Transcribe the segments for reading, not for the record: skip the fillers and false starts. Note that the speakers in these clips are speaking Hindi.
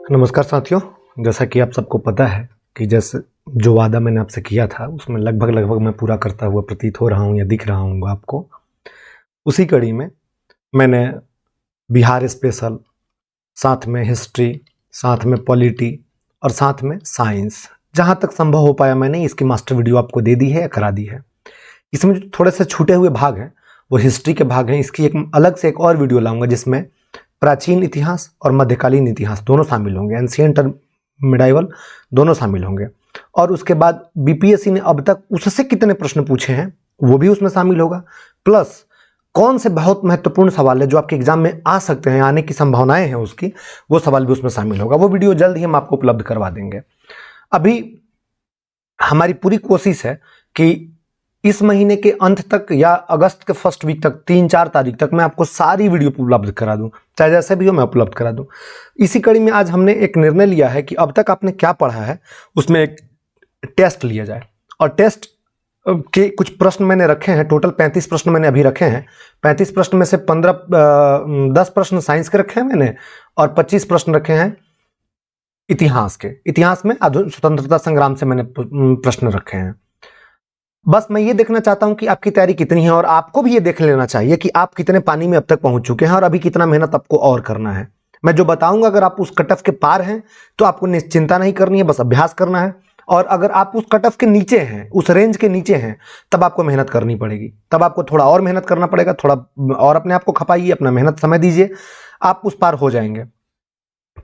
नमस्कार साथियों। जैसा कि आप सबको पता है कि जैसे जो वादा मैंने आपसे किया था उसमें लगभग मैं पूरा करता हुआ प्रतीत हो रहा हूँ या दिख रहा हूँ आपको। उसी कड़ी में मैंने बिहार स्पेशल, साथ में हिस्ट्री, साथ में पॉलिटी और साथ में साइंस, जहाँ तक संभव हो पाया मैंने इसकी मास्टर वीडियो आपको दे दी है या करा दी है। इसमें जो थोड़े से छूटे हुए भाग हैं वो हिस्ट्री के भाग हैं। इसकी एक अलग से एक और वीडियो लाऊंगा जिसमें प्राचीन इतिहास और मध्यकालीन इतिहास दोनों शामिल होंगे, एंशिएंट और मिडाइवल दोनों शामिल होंगे। और उसके बाद बीपीएससी ने अब तक उससे कितने प्रश्न पूछे हैं वो भी उसमें शामिल होगा। प्लस कौन से बहुत महत्वपूर्ण सवाल है जो आपके एग्जाम में आ सकते हैं, आने की संभावनाएं हैं उसकी, वो सवाल भी उसमें शामिल होगा। वो वीडियो जल्द ही हम आपको उपलब्ध करवा देंगे। अभी हमारी पूरी कोशिश है कि इस महीने के अंत तक या अगस्त के फर्स्ट वीक तक 3-4 तारीख तक मैं आपको सारी वीडियो उपलब्ध करा दूं, चाहे जैसे भी हो मैं उपलब्ध करा दूं। इसी कड़ी में आज हमने एक निर्णय लिया है कि अब तक आपने क्या पढ़ा है उसमें एक टेस्ट लिया जाए। और टेस्ट के कुछ प्रश्न मैंने रखे हैं, टोटल 35 प्रश्न मैंने अभी रखे हैं। 35 प्रश्न में से 10 प्रश्न साइंस के रखे हैं मैंने और 25 प्रश्न रखे हैं इतिहास के। इतिहास में स्वतंत्रता संग्राम से मैंने प्रश्न रखे हैं। बस मैं ये देखना चाहता हूं कि आपकी तैयारी कितनी है और आपको भी ये देख लेना चाहिए कि आप कितने पानी में अब तक पहुंच चुके हैं और अभी कितना मेहनत आपको और करना है। मैं जो बताऊंगा अगर आप उस कट ऑफ के पार हैं तो आपको चिंता नहीं करनी है, बस अभ्यास करना है। और अगर आप उस कट ऑफ के नीचे हैं, उस रेंज के नीचे हैं, तब आपको मेहनत करनी पड़ेगी। तब आपको थोड़ा और मेहनत करना पड़ेगा, थोड़ा और अपने आप को खपाइए, अपना मेहनत समय दीजिए, आप उस पार हो जाएंगे।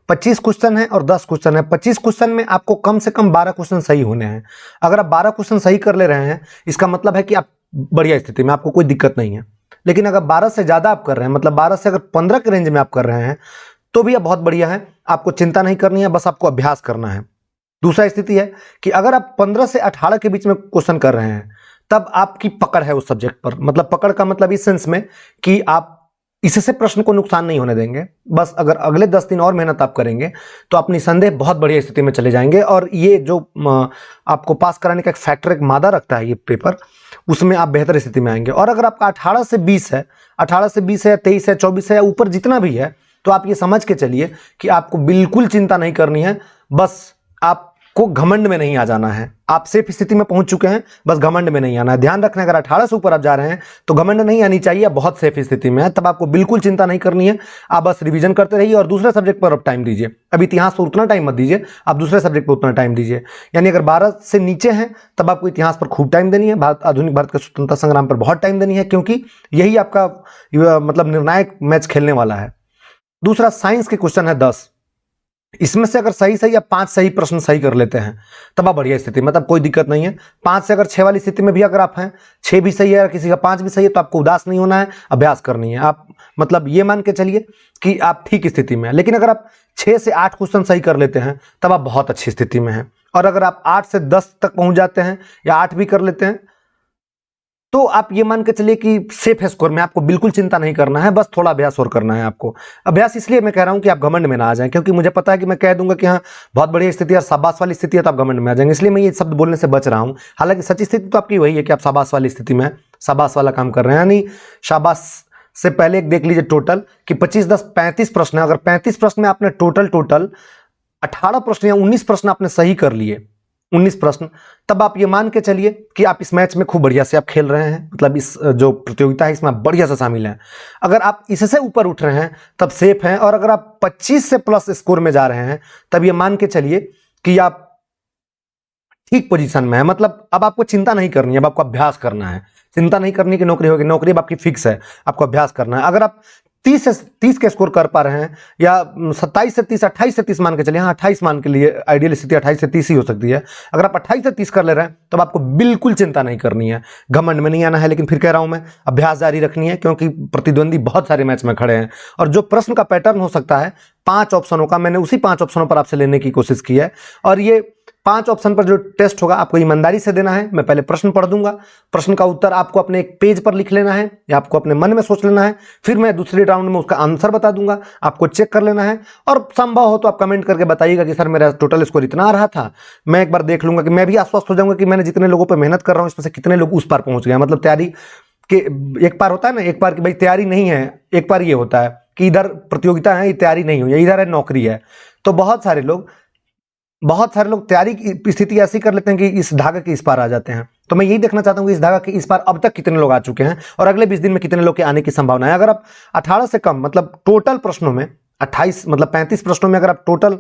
25 क्वेश्चन है और 10 क्वेश्चन है। 25 क्वेश्चन में आपको कम से कम 12 क्वेश्चन सही होने हैं। अगर आप 12 क्वेश्चन सही कर ले रहे हैं इसका मतलब है कि आप बढ़िया स्थिति में, आपको कोई दिक्कत नहीं है। लेकिन अगर 12 से ज्यादा आप कर रहे हैं, मतलब 12 से अगर 15 के रेंज में आप कर रहे हैं तो भी आप बहुत बढ़िया है, आपको चिंता नहीं करनी है, बस आपको अभ्यास करना है। दूसरा स्थिति है कि अगर आप 15 से 18 के बीच में क्वेश्चन कर रहे हैं तब आपकी पकड़ है उस सब्जेक्ट पर। मतलब पकड़ का मतलब इस सेंस में कि आप इससे प्रश्न को नुकसान नहीं होने देंगे। बस अगर अगले 10 दिन और मेहनत आप करेंगे तो आप निसंदेह बहुत बढ़िया स्थिति में चले जाएंगे। और ये जो आपको पास कराने का एक फैक्टर, एक मादा रखता है ये पेपर, उसमें आप बेहतर स्थिति में आएंगे। और अगर आपका 18 से 20 है, 18 से 20 है, 23 है, 24 है या ऊपर जितना भी है, तो आप ये समझ के चलिए कि आपको बिल्कुल चिंता नहीं करनी है। बस आपको घमंड में नहीं आ जाना है। आप सेफ स्थिति में पहुंच चुके हैं, बस घमंड में नहीं आना है। ध्यान रखना, अगर 18 से ऊपर आप जा रहे हैं तो घमंड नहीं आनी चाहिए, बहुत सेफ स्थिति में है, तब आपको बिल्कुल चिंता नहीं करनी है। आप बस रिवीजन करते रहिए और दूसरे सब्जेक्ट पर अब टाइम दीजिए। अब इतिहास पर उतना टाइम मत दीजिए, आप दूसरे सब्जेक्ट पर उतना टाइम दीजिए। यानी अगर 12 से नीचे हैं तब आपको इतिहास पर खूब टाइम देनी है, आधुनिक भारत के स्वतंत्रता संग्राम पर बहुत टाइम देनी है, क्योंकि यही आपका मतलब निर्णायक मैच खेलने वाला है। दूसरा, साइंस के क्वेश्चन है 10। इसमें से अगर सही या 5 सही प्रश्न सही कर लेते हैं तब आप बढ़िया स्थिति, मतलब कोई दिक्कत नहीं है। 5 से अगर 6 वाली स्थिति में भी अगर आप हैं, 6 भी सही है या किसी का 5 भी सही है, तो आपको उदास नहीं होना है, अभ्यास करनी है। आप मतलब ये मान के चलिए कि आप ठीक स्थिति में हैं। लेकिन अगर आप 6 से 8 क्वेश्चन सही कर लेते हैं तब आप बहुत अच्छी स्थिति में हैं। और अगर आप 8 से 10 तक पहुंच जाते हैं या 8 भी कर लेते हैं तो आप ये मान के चलिए कि सेफ है स्कोर में, आपको बिल्कुल चिंता नहीं करना है, बस थोड़ा अभ्यास और करना है आपको। अभ्यास इसलिए मैं कह रहा हूं कि आप घमंड में ना आ जाएं, क्योंकि मुझे पता है कि मैं कह दूंगा कि हाँ बहुत बढ़िया स्थिति है और शाबाश वाली स्थिति है, तो आप घमंड में आ जाएंगे, इसलिए मैं ये शब्द बोलने से बच रहा हूं। हालांकि सच्ची स्थिति तो आपकी वही है कि आप शाबाश वाली स्थिति में, शाबाश वाला काम कर रहे हैं। यानी शाबाश से पहले एक देख लीजिए टोटल कि 25, 10, 35 प्रश्न है। अगर 35 प्रश्न में आपने टोटल 18 प्रश्न या 19 प्रश्न आपने सही कर लिए, 19 प्रश्न, तब आप ये मान के चलिए कि आप इस मैच में खूब बढ़िया से आप खेल रहे हैं। मतलब इस जो प्रतियोगिता है इसमें आप बढ़िया से शामिल हैं। अगर आप इससे ऊपर उठ रहे हैं तब सेफ हैं। और अगर आप 25 से प्लस स्कोर में जा रहे हैं तब ये मान के चलिए कि आप ठीक पोजीशन में है। मतलब अब आपको चिंता नहीं करनी है, अब आपको अभ्यास करना है। चिंता नहीं करनी कि नौकरी होगी, नौकरी अब आपकी फिक्स है, आपको अभ्यास करना है। अगर आप 30 के स्कोर कर पा रहे हैं या 27 से 30, 28 से 30 मान के चलिए, हाँ 28 मान के लिए आइडियल स्थिति 28 से 30 ही हो सकती है। अगर आप 28 से 30 कर ले रहे हैं तो आपको बिल्कुल चिंता नहीं करनी है, घमंड में नहीं आना है। लेकिन फिर कह रहा हूं मैं, अभ्यास जारी रखनी है, क्योंकि प्रतिद्वंदी बहुत सारे मैच में खड़े हैं। और जो प्रश्न का पैटर्न हो सकता है 5 ऑप्शनों का, मैंने उसी 5 ऑप्शनों पर आपसे लेने की कोशिश की है। और ये 5 ऑप्शन पर जो टेस्ट होगा आपको ईमानदारी से देना है। मैं पहले प्रश्न पढ़ दूंगा, प्रश्न का उत्तर आपको अपने एक पेज पर लिख लेना है या आपको अपने मन में सोच लेना है। फिर मैं दूसरे राउंड में उसका आंसर बता दूंगा, आपको चेक कर लेना है। और संभव हो तो आप कमेंट करके बताइएगा कि सर मेरा टोटल स्कोर इतना आ रहा था। मैं एक बार देख लूंगा कि मैं भी आश्वस्त हो जाऊंगा कि मैंने जितने लोगों पर मेहनत कर रहा हूं इसमें से कितने लोग उस पार पहुंच गए। मतलब तैयारी के एक पार होता है ना, एक पार की भाई तैयारी नहीं है, एक पार ये होता है कि इधर प्रतियोगिता है, ये तैयारी नहीं हुई, इधर है नौकरी है। तो बहुत सारे लोग तैयारी की स्थिति ऐसी कर लेते हैं कि इस धागा के इस पार आ जाते हैं। तो मैं यही देखना चाहता हूं कि इस धागा के इस पार अब तक कितने लोग आ चुके हैं और अगले 20 दिन में कितने लोग के आने की संभावना है। अगर आप 18 से कम मतलब टोटल प्रश्नों में 28 मतलब 35 प्रश्नों में अगर आप टोटल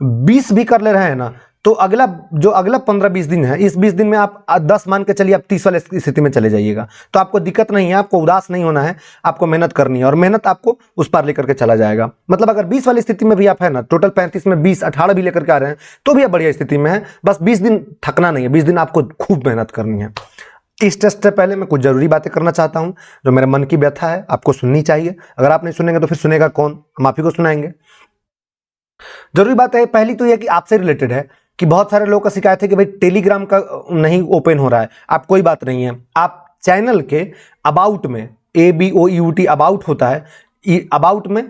20 भी कर ले रहे हैं ना, तो अगला 15-20 दिन है, इस 20 दिन में आप 10 मान के चलिए, आप 30 वाले स्थिति में चले जाइएगा। तो आपको दिक्कत नहीं है, आपको उदास नहीं होना है, आपको मेहनत करनी है और मेहनत आपको उस पार लेकर के चला जाएगा। मतलब अगर 20 वाली स्थिति में भी आप है ना, टोटल 35 में 20 18 भी लेकर के आ रहे हैं तो भी आप बढ़िया स्थिति में है। बस 20 दिन थकना नहीं है, 20 दिन आपको खूब मेहनत करनी है। इस टेस्ट से पहले मैं कुछ जरूरी बातें करना चाहता हूं, जो मेरे मन की व्यथा है, आपको सुननी चाहिए। अगर आप नहीं सुनेंगे तो फिर सुनेगा कौन? हम आप ही को सुनाएंगे। जरूरी बात है पहली तो यह कि आपसे रिलेटेड है कि बहुत सारे लोगों का शिकायत है कि भाई टेलीग्राम का नहीं ओपन हो रहा है। आप कोई बात नहीं है, आप चैनल के अबाउट में ABOUT अबाउट होता है, अबाउट में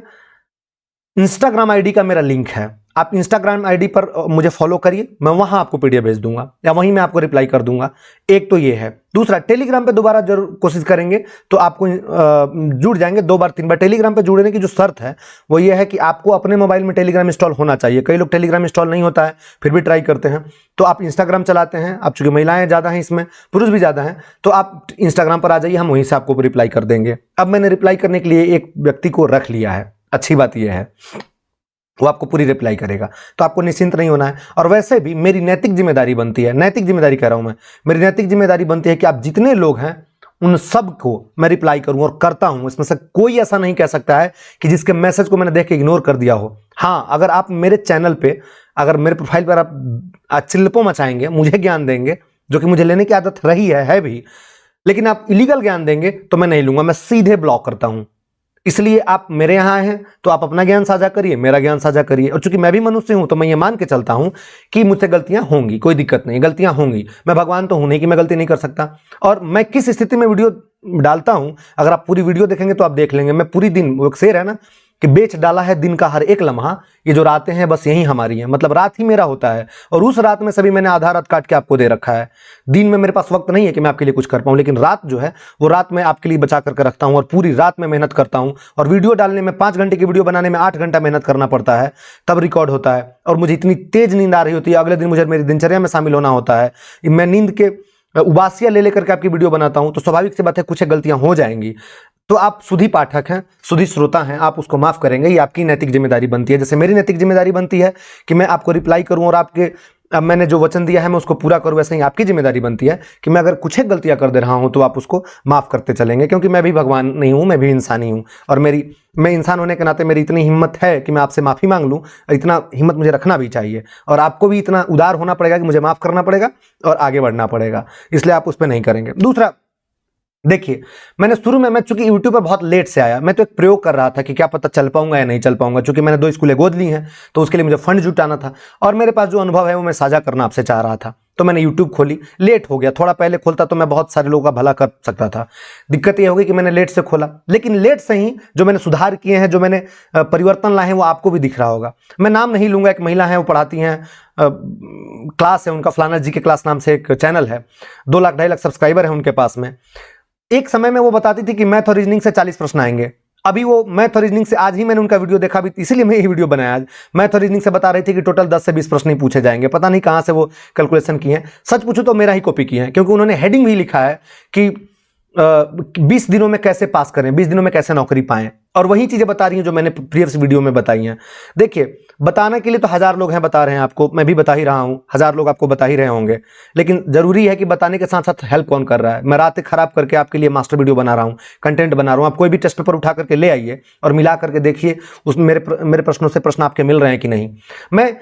इंस्टाग्राम आईडी का मेरा लिंक है, आप इंस्टाग्राम आईडी पर मुझे फॉलो करिए, मैं वहां आपको PDF भेज दूंगा या वहीं मैं आपको रिप्लाई कर दूंगा। एक तो ये है। दूसरा, टेलीग्राम पे दोबारा जरूर कोशिश करेंगे तो आपको जुड़ जाएंगे 2 बार 3 बार। टेलीग्राम पे जुड़ने की जो शर्त है वो ये है कि आपको अपने मोबाइल में टेलीग्राम इंस्टॉल होना चाहिए। कई लोग टेलीग्राम इंस्टॉल नहीं होता है फिर भी ट्राई करते हैं। तो आप इंस्टाग्राम चलाते हैं, आप चूंकि महिलाएं ज़्यादा हैं इसमें, पुरुष भी ज़्यादा हैं, तो आप इंस्टाग्राम पर आ जाइए, हम वहीं से आपको रिप्लाई कर देंगे। अब मैंने रिप्लाई करने के लिए एक व्यक्ति को रख लिया है, अच्छी बात यह है वो आपको पूरी रिप्लाई करेगा, तो आपको निश्चिंत नहीं होना है। और वैसे भी मेरी नैतिक जिम्मेदारी बनती है, नैतिक जिम्मेदारी कह रहा हूं मैं, मेरी नैतिक जिम्मेदारी बनती है कि आप जितने लोग हैं उन सब को मैं रिप्लाई करूं और करता हूं। इसमें से कोई ऐसा नहीं कह सकता है कि जिसके मैसेज को मैंने देख के इग्नोर कर दिया हो। हाँ, अगर आप मेरे चैनल पे, अगर मेरे प्रोफाइल पर आप चिल्लपो मचाएंगे, मुझे ज्ञान देंगे जो कि मुझे लेने की आदत रही है भी, लेकिन आप इलीगल ज्ञान देंगे तो मैं नहीं लूंगा, मैं सीधे ब्लॉक करता हूं। इसलिए आप मेरे यहां हैं तो आप अपना ज्ञान साझा करिए, मेरा ज्ञान साझा करिए। और चूंकि मैं भी मनुष्य हूं तो मैं ये मान के चलता हूं कि मुझसे गलतियां होंगी, कोई दिक्कत नहीं, गलतियां होंगी। मैं भगवान तो हूं नहीं कि मैं गलती नहीं कर सकता। और मैं किस स्थिति में वीडियो डालता हूं, अगर आप पूरी वीडियो देखेंगे तो आप देख लेंगे। मैं पूरी दिन, वो एक शेर है ना कि बेच डाला है दिन का हर एक लम्हा, ये जो रातें हैं बस यही हमारी हैं। मतलब रात ही मेरा होता है और उस रात में सभी मैंने आधा रात काट के आपको दे रखा है। दिन में मेरे पास वक्त नहीं है कि मैं आपके लिए कुछ कर पाऊं, लेकिन रात जो है वो रात मैं आपके लिए बचा करके रखता हूं और पूरी रात में मेहनत करता हूं। और वीडियो डालने में 5 घंटे की वीडियो बनाने में 8 घंटा मेहनत करना पड़ता है, तब रिकॉर्ड होता है। और मुझे इतनी तेज नींद आ रही होती है, अगले दिन मुझे मेरी दिनचर्या में शामिल होना होता है। मैं नींद के उबासियां ले लेकर के आपकी वीडियो बनाता हूं, तो स्वाभाविक सी बात है कुछ गलतियां हो जाएंगी। तो आप सुधी पाठक हैं, सुधी श्रोता हैं, आप उसको माफ करेंगे, ये आपकी नैतिक जिम्मेदारी बनती है। जैसे मेरी नैतिक जिम्मेदारी बनती है कि मैं आपको रिप्लाई करूं और आपके, अब मैंने जो वचन दिया है मैं उसको पूरा करूं, वैसे ही आपकी जिम्मेदारी बनती है कि मैं अगर कुछ गलतियां कर दे रहा हूं तो आप उसको माफ करते चलेंगे, क्योंकि मैं भी भगवान नहीं हूं, मैं भी इंसान ही हूं। और मैं इंसान होने के नाते मेरी इतनी हिम्मत है कि मैं आपसे माफी मांग लूं, इतना हिम्मत मुझे रखना भी चाहिए। और आपको भी इतना उदार होना पड़ेगा कि मुझे माफ करना पड़ेगा और आगे बढ़ना पड़ेगा, इसलिए आप उस पर नहीं करेंगे। दूसरा, देखिए, मैंने शुरू में, मैं चूंकि यूट्यूब पर बहुत लेट से आया, मैं तो एक प्रयोग कर रहा था कि क्या पता चल पाऊंगा या नहीं चल पाऊंगा। चूंकि मैंने 2 स्कूलें गोद ली हैं तो उसके लिए मुझे फंड जुटाना था और मेरे पास जो अनुभव है वो मैं साझा करना आपसे चाह रहा था। तो मैंने यूट्यूब खोली, लेट हो गया, थोड़ा पहले खोलता तो मैं बहुत सारे लोगों का भला कर सकता था। दिक्कत ये हो गई कि मैंने लेट से खोला, लेकिन लेट से ही जो मैंने सुधार किए हैं, जो मैंने परिवर्तन लाए हैं, वो आपको भी दिख रहा होगा। मैं नाम नहीं लूंगा, एक महिला है, वो पढ़ाती हैं, क्लास है उनका, फलाना जी के क्लास नाम से एक चैनल है, 2 लाख 2.5 लाख सब्सक्राइबर है उनके पास में। एक समय में वो बताती थी कि मैथ और रीजनिंग से 40 प्रश्न आएंगे। अभी वो मैथ और रीजनिंग से, आज ही मैंने उनका वीडियो देखा भी, इसीलिए मैं ये वीडियो बनाया आज। मैथ और रीजनिंग से बता रही थी कि टोटल 10 से 20 प्रश्न ही पूछे जाएंगे। पता नहीं कहां से वो कैलकुलेशन किए हैं, सच पूछूं तो मेरा ही कॉपी किए हैं, क्योंकि उन्होंने हेडिंग भी लिखा है कि 20 दिनों में कैसे पास करें, 20 दिनों में कैसे नौकरी पाएं। और वही चीजें बता रही हैं जो मैंने प्रीवियस वीडियो में बताई हैं। देखिए, बताने के लिए तो 1000 लोग हैं, बता रहे हैं आपको, मैं भी बता ही रहा हूं, 1000 लोग आपको बता ही रहे होंगे, लेकिन जरूरी है कि बताने के साथ साथ हेल्प कौन कर रहा है। मैं रातें खराब करके आपके लिए मास्टर वीडियो बना रहा हूं, कंटेंट बना रहा हूं। आप कोई भी टेस्ट पेपर उठा करके ले आइए और मिला करके देखिए उसमें मेरे प्रश्नों से प्रश्न आपके मिल रहे हैं कि नहीं। मैं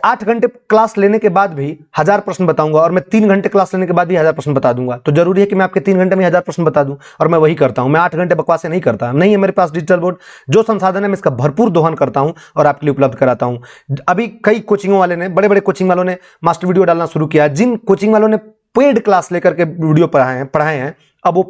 8 घंटे क्लास लेने के बाद भी 1000 प्रश्न बताऊंगा और मैं 3 घंटे क्लास लेने के बाद भी 1000 प्रश्न बता दूंगा। तो जरूरी है कि मैं आपके 3 घंटे में 1000 प्रश्न बता दूं, और मैं वही करता हूं। मैं 8 घंटे बकवास नहीं करता, नहीं है मेरे पास डिजिटल बोर्ड, जो संसाधन है मैं इसका भरपूर दोहन करता हूं और आपके लिए उपलब्ध कराता हूं। अभी कई कोचिंगों वाले ने, बड़े बड़े कोचिंग वालों ने मास्टर वीडियो डालना शुरू किया। जिन कोचिंग वालों ने पेड क्लास लेकर के वीडियो पढ़ाए हैं, अब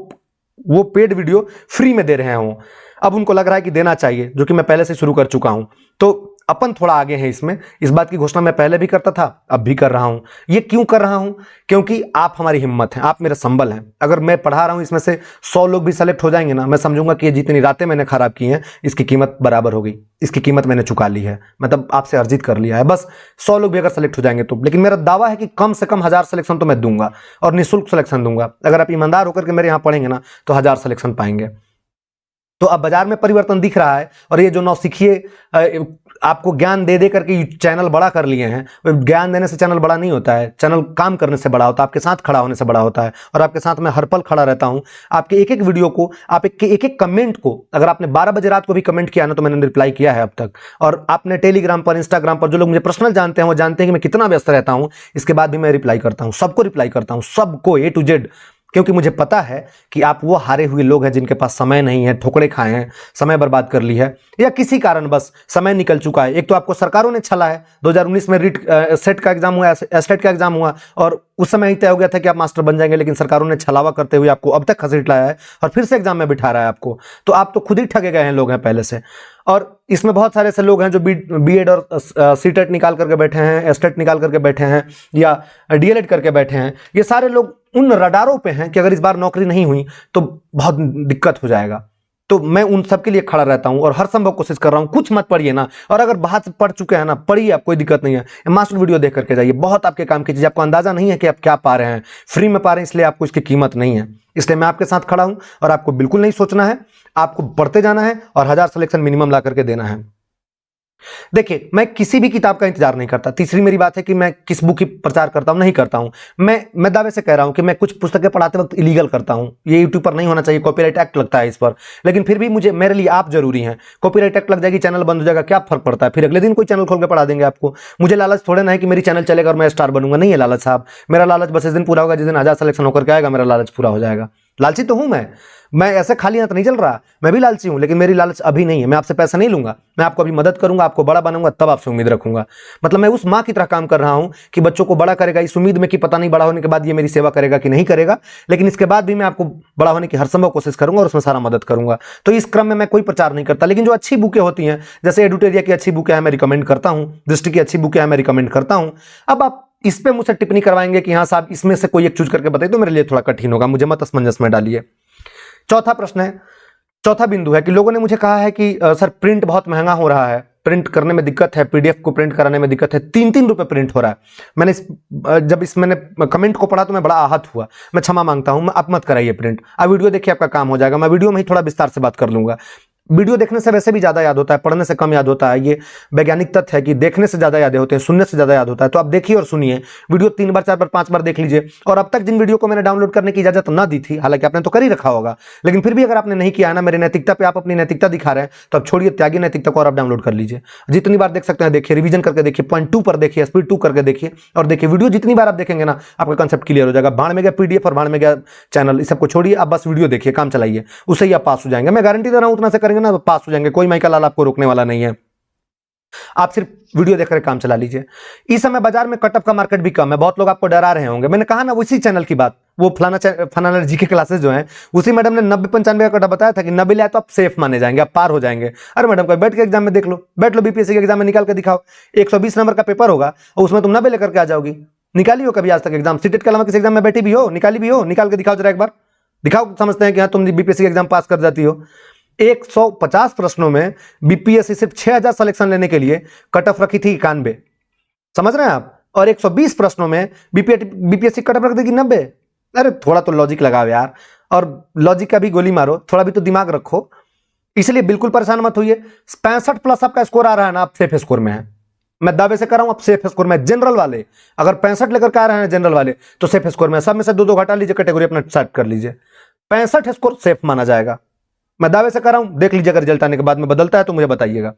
वो पेड वीडियो फ्री में दे रहे हैं। अब उनको लग रहा है कि देना चाहिए, जो कि मैं पहले से शुरू कर चुका हूं। तो अपन थोड़ा आगे हैं इसमें। इस बात की घोषणा मैं पहले भी करता था, अब भी कर रहा हूं। ये क्यों कर रहा हूं? क्योंकि आप हमारी हिम्मत हैं, आप मेरा संबल हैं। अगर मैं पढ़ा रहा हूं, इसमें से 100 लोग भी सेलेक्ट हो जाएंगे ना, मैं समझूंगा कि ये जितनी रातें मैंने खराब की हैं इसकी कीमत बराबर हो गई, इसकी कीमत मैंने चुका ली है, मतलब आपसे अर्जित कर लिया है। बस 100 लोग भी अगर सेलेक्ट हो जाएंगे तो। लेकिन मेरा दावा है कि कम से कम 1000 सिलेक्शन तो मैं दूंगा, और निःशुल्क सिलेक्शन दूंगा। अगर आप ईमानदार होकर के मेरे यहाँ पढ़ेंगे ना तो 1000 सिलेक्शन पाएंगे। तो अब बाजार में परिवर्तन दिख रहा है, और ये जो नौसिखिए आपको ज्ञान दे दे करके चैनल बड़ा कर लिए हैं। ज्ञान देने से चैनल बड़ा नहीं होता है, चैनल काम करने से बड़ा होता है, आपके साथ खड़ा होने से बड़ा होता है। और आपके साथ मैं हर पल खड़ा रहता हूं। आपके एक एक वीडियो को, आप एक एक कमेंट को, अगर आपने 12 बजे रात को भी कमेंट किया ना तो मैंने रिप्लाई किया है अब तक। और आपने टेलीग्राम पर, इंस्टाग्राम पर, जो लोग मुझे पर्सनल जानते हैं वो जानते हैं कि मैं कितना व्यस्त रहता हूं, इसके बाद भी मैं रिप्लाई करता हूं, सबको रिप्लाई करता हूं, सबको A to Z। क्योंकि मुझे पता है कि आप वो हारे हुए लोग हैं जिनके पास समय नहीं है, ठोकरे खाए हैं, समय बर्बाद कर ली है, या किसी कारण बस समय निकल चुका है। एक तो आपको सरकारों ने छला है, 2019 में सेट का एग्जाम हुआ, एस्टेट का एग्जाम हुआ, और उस समय ही तय हो गया था कि आप मास्टर बन जाएंगे, लेकिन सरकारों ने छलावा करते हुए आपको अब तक घसीट लाया है और फिर से एग्जाम में बिठा रहा है आपको। तो आप तो खुद ही ठगे गए हैं लोग हैं पहले से। और इसमें बहुत सारे ऐसे लोग हैं जो बीएड और सीटेट निकाल करके बैठे हैं, एस्टेट निकाल करके बैठे हैं, या डीएलएड करके बैठे हैं। ये सारे लोग उन रडारों पे हैं कि अगर इस बार नौकरी नहीं हुई तो बहुत दिक्कत हो जाएगा। तो मैं उन सब के लिए खड़ा रहता हूं और हर संभव कोशिश कर रहा हूं। कुछ मत पढ़िए ना, और अगर बात पढ़ चुके हैं ना, पढ़िए, आप कोई दिक्कत नहीं है, मास्टर वीडियो देख करके जाइए, बहुत आपके काम की चीज। आपको अंदाजा नहीं है कि आप क्या पा रहे हैं, फ्री में पा रहे हैं, इसलिए आपको इसकी कीमत नहीं है। इसलिए मैं आपके साथ खड़ा हूं, और आपको बिल्कुल नहीं सोचना है, आपको पढ़ते जाना है और 1000 सिलेक्शन मिनिमम ला करके देना है। देखिए, मैं किसी भी किताब का इंतजार नहीं करता। तीसरी मेरी बात है कि मैं किस बुक की प्रचार करता हूं, नहीं करता हूं। मैं दावे से कह रहा हूं कि मैं कुछ पुस्तकें पढ़ाते वक्त इलीगल करता हूं। ये यूट्यूब पर नहीं होना चाहिए, कॉपीराइट एक्ट लगता है इस पर। लेकिन फिर भी मेरे लिए आप जरूरी हैं। कॉपीराइट एक्ट लग जाएगी, चैनल बंद हो जाएगा, क्या फर्क पड़ता है? फिर अगले दिन कोई चैनल खोल के पढ़ा देंगे आपको। मुझे लालच थोड़े ना है कि मेरी चैनल चलेगा और मैं स्टार बनूंगा, नहीं है लालच साहब। मेरा लालच बस इस दिन पूरा होगा जिस दिन 1000 सिलेक्शन होकर के आएगा, मेरा लालच पूरा हो जाएगा। लालची तो हूं मैं ऐसे खाली हाथ नहीं चल रहा, मैं भी लालची हूं, लेकिन मेरी लालच अभी नहीं है। मैं आपसे पैसा नहीं लूंगा, मैं आपको अभी मदद करूंगा, आपको बड़ा बनाऊंगा, तब आपसे उम्मीद रखूंगा। मतलब मैं उस मां की तरह काम कर रहा हूं कि बच्चों को बड़ा करेगा, इस उम्मीद में कि पता नहीं बड़ा होने के बाद ये मेरी सेवा करेगा कि नहीं करेगा, लेकिन इसके बाद भी मैं आपको बड़ा होने की हर संभव कोशिश करूंगा और उसमें सारा मदद करूंगा। तो इस क्रम में मैं कोई प्रचार नहीं करता। लेकिन जो अच्छी बुकें होती हैं, जैसे एडुटेरिया की अच्छी बुकें हैं, मैं रिकमेंड करता हूं, दृष्टि की अच्छी बुकें हैं, मैं रिकमेंड करता हूं। अब आप इस पे मुझसे टिप्पणी करवाएंगे कि हाँ साहब इसमें से कोई एक चूज करके बताइए, तो मेरे लिए थोड़ा कठिन होगा, मुझे मत असमंजस में डालिए। चौथा प्रश्न है, चौथा बिंदु है कि लोगों ने मुझे कहा है कि सर प्रिंट बहुत महंगा हो रहा है, प्रिंट करने में दिक्कत है, पीडीएफ को प्रिंट कराने में दिक्कत है, 3-3 रुपए प्रिंट हो रहा है। जब मैंने कमेंट को पढ़ा तो मैं बड़ा आहत हुआ। मैं क्षमा मांगता हूं, आप मत कराइए प्रिंट, आप वीडियो देखिए, आपका काम हो जाएगा। मैं वीडियो में ही थोड़ा विस्तार से बात कर लूंगा। वीडियो देखने से वैसे भी ज्यादा याद होता है, पढ़ने से कम याद होता है। ये वैज्ञानिक तथ्य है कि देखने से ज्यादा याद होते हैं, सुनने से ज्यादा याद होता है। तो आप देखिए और सुनिए, वीडियो 3 बार 4 बार 5 बार देख लीजिए। और अब तक जिन वीडियो को मैंने डाउनलोड करने की इजाजत ना दी थी, हालांकि आपने तो कर ही रखा होगा, लेकिन फिर भी अगर आपने नहीं किया है ना, मेरी नैतिकता पे आप अपनी नैतिकता दिखा रहे हैं, तो आप छोड़िए त्यागी नैतिकता को और आप डाउनलोड कर लीजिए। जितनी बार देख सकते हैं देखिए, रिवीजन करके देखिए, पॉइंट 2 पर देखिए, स्पीड 2 करके देखिए, और देखिए वीडियो जितनी बार आप देखेंगे ना, आपका कंसेप्ट क्लियर हो जाएगा। भाड़ में गया पीडीएफ और भाड़ में गया चैनल, इस सबको छोड़िए, आप बस वीडियो देखिए, काम चलाइए, उससे ही आप पास हो जाएंगे। मैं गारंटी दे रहा हूं, उतना से करेंगे ना पास हो जाएंगे। कोई माइका लाल आपको रोकने वाला नहीं है, आप सिर्फ वीडियो देखकर काम चला लीजिए। इस समय बाजार में कटअप का मार्केट भी कम है, बहुत लोग आपको डरा रहे होंगे। मैंने कहा ना उसी चैनल की बात, वो फलाना जीके क्लासेस जो हैं, उसी मैडम ने 90-95 का कटअप बताया था कि 90 ले आए तो आप सेफ माने जाएंगे, आप पार हो जाएंगे। अरे मैडम को बैठ के एग्जाम में देख लो, बैठ लो, बीपीएससी के एग्जाम में निकाल के दिखाओ। 120 नंबर का पेपर होगा और उसमें तुम 90 लेकर के आ जाओगी। निकाली हो कभी आज तक एग्जाम? सीटेट के अलावा किसी एग्जाम में बैठी भी हो, निकाली भी हो? निकाल के दिखाओ जरा एक बार, दिखाओ, समझते हैं कि हाँ तुम बीपीएससी एग्जाम पास कर जाती हो। 150 प्रश्नों में बीपीएससी सिर्फ 6000 सिलेक्शन लेने के लिए कट ऑफ रखी थी 91, समझ रहे हैं आप? और 120 प्रश्नों में बीपीएससी कट ऑफ रख देगी 90। अरे थोड़ा तो लॉजिक लगाओ यार, और लॉजिक का भी गोली मारो, थोड़ा भी तो दिमाग रखो। इसलिए बिल्कुल परेशान मत होइए। 65 प्लस आपका स्कोर आ रहा है ना, आप सेफ स्कोर में है। मैं दावे से कर रहा हूं, आप सेफ स्कोर में। जनरल वाले अगर 65 लेकर के आ रहे हैं जनरल वाले, तो सेफ स्कोर में। सब में से 2-2 घटा लीजिए, कैटेगरी अपना सेट कर लीजिए, 65 स्कोर सेफ माना जाएगा। मैं दावे से कर रहा हूं, देख लीजिए, अगर रिजल्ट आने के बाद में बदलता है तो मुझे बताइएगा।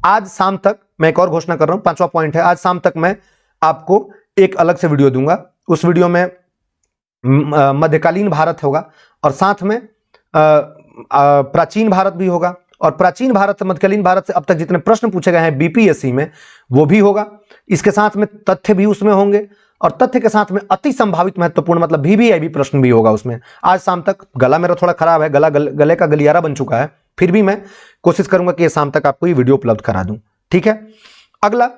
आज शाम तक मैं एक और घोषणा कर रहा हूं, 5वां पॉइंट है, आज शाम तक मैं आपको एक अलग से वीडियो दूंगा। उस वीडियो में मध्यकालीन भारत होगा और साथ में प्राचीन भारत भी होगा, और प्राचीन भारत से मध्यकालीन भारत से अब तक जितने प्रश्न पूछे गए हैं बीपीएससी में वो भी होगा। इसके साथ में तथ्य भी उसमें होंगे, और तथ्य के साथ में अति संभावित महत्वपूर्ण मतलब वीवीआईपी प्रश्न भी होगा उसमें। आज शाम तक, गला मेरा थोड़ा खराब है, गले का गलियारा बन चुका है, फिर भी मैं कोशिश करूंगा कि शाम तक आपको ये वीडियो उपलब्ध करा दूं। ठीक है। अगला,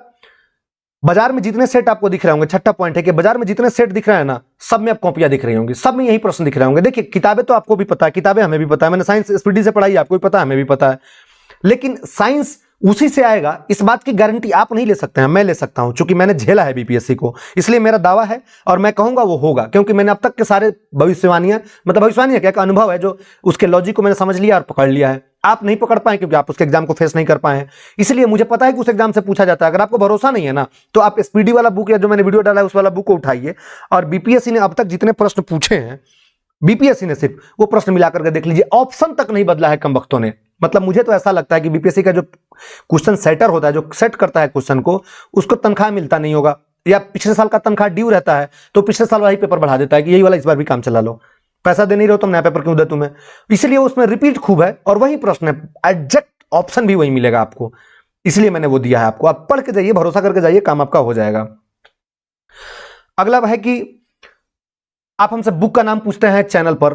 बाजार में जितने सेट आपको दिख रहे होंगे, छठा पॉइंट है कि बाजार में जितने सेट दिख रहे हैं ना, सब में आप कॉपियां दिख रही होंगी, सब में यही प्रश्न दिख रहे होंगे। देखिए किताबें तो आपको भी पता है, किताबें हमें भी पता है, मैंने साइंस स्पीडी से पढ़ाई, आपको भी पता है, हमें भी पता है, लेकिन साइंस उसी से आएगा, इस बात की गारंटी आप नहीं ले सकते हैं, मैं ले सकता हूं, क्योंकि मैंने झेला है बीपीएससी को, इसलिए मेरा दावा है और मैं कहूंगा वो होगा, क्योंकि मैंने अब तक के सारे भविष्यवाणियां, मतलब भविष्यवाणी क्या, अनुभव है, जो उसके लॉजिक को मैंने समझ लिया और पकड़ लिया है। आप नहीं पकड़ पाए क्योंकि आप उसके एग्जाम को फेस नहीं कर पाए, इसलिए मुझे पता है कि उस एग्जाम से पूछा जाता है। अगर आपको भरोसा नहीं है ना, तो आप स्पीडी वाला बुक या जो मैंने वीडियो डाला है उस वाला बुक को उठाइए और बीपीएससी ने अब तक जितने प्रश्न पूछे हैं, बीपीएससी ने सिर्फ वो प्रश्न मिलाकर के देख लीजिए, ऑप्शन तक नहीं बदला है कम वक्तों ने। मतलब मुझे तो ऐसा लगता है कि बीपीएससी का जो क्वेश्चन सेटर होता है, जो सेट करता है क्वेश्चन को, उसको तनख्वाह मिलता नहीं होगा, या पिछले साल का तनख्वाह ड्यू रहता है तो पिछले साल वाला ही पेपर बढ़ा देता है कि यही वाला इस बार भी काम चला लो, पैसा दे नहीं रहे हो तुम, नया पेपर क्यों दे तुम्हें, इसलिए उसमें रिपीट खूब है और वही प्रश्न है, एग्जैक्ट ऑप्शन भी वही मिलेगा आपको, इसलिए मैंने वो दिया है आपको। आप पढ़ के जाइए, भरोसा करके जाइए, काम आपका हो जाएगा। अगला है कि आप हमसे बुक का नाम पूछते हैं चैनल पर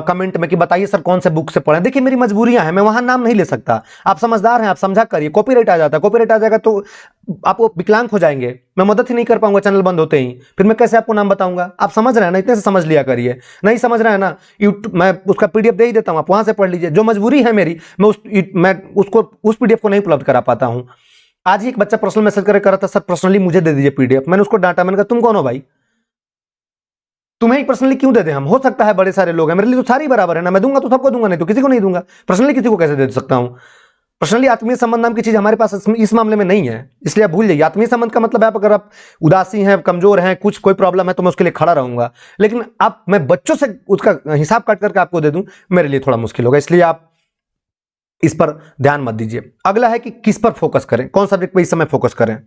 कमेंट में कि बताइए सर कौन से बुक से पढ़ें। देखिए मेरी मजबूरियां हैं, मैं वहां नाम नहीं ले सकता, आप समझदार हैं, आप समझा करिए, कॉपीराइट आ जाता है, कॉपीराइट आ जाएगा तो आप विकलांग हो जाएंगे, मैं मदद ही नहीं कर पाऊंगा चैनल बंद होते ही, फिर मैं कैसे आपको नाम बताऊंगा। आप समझ रहे हैं ना, इतने से समझ लिया करिए, नहीं समझ रहे हैं ना, यूट्यूब मैं उसका पीडीएफ दे ही देता हूं, आप वहां से पढ़ लीजिए। जो मजबूरी है मेरी, मैं उसको उस पीडीएफ को नहीं उपलब्ध करा पाता हूं। आज ही एक बच्चा पर्सनल मैसेज करके कर रहा था, सर पर्सनली मुझे दे दीजिए पीडीएफ, मैंने उसको डांटा, मैंने कहा तुम कौन हो भाई, तुम्हें पर्सनली क्यों दे दें हम, हो सकता है बड़े सारे लोग हैं, मेरे लिए तो सारी बराबर है ना, मैं दूंगा तो सबको दूंगा, नहीं तो किसी को नहीं दूंगा, पर्सनली किसी को कैसे दे सकता हूं। पर्सनली आत्मीय संबंध नाम की चीज हमारे पास इस मामले में नहीं है, इसलिए आप भूल जाइए। आत्मीय संबंध का मतलब है अगर आप उदासी हैं, कमजोर हैं, कुछ कोई प्रॉब्लम है तो मैं उसके लिए खड़ा रहूंगा, लेकिन आप मैं बच्चों से उसका हिसाब काट करके आपको दे दूं, मेरे लिए थोड़ा मुश्किल होगा, इसलिए आप इस पर ध्यान मत दीजिए। अगला है कि किस पर फोकस करें, कौन सब्जेक्ट पर इस समय फोकस करें।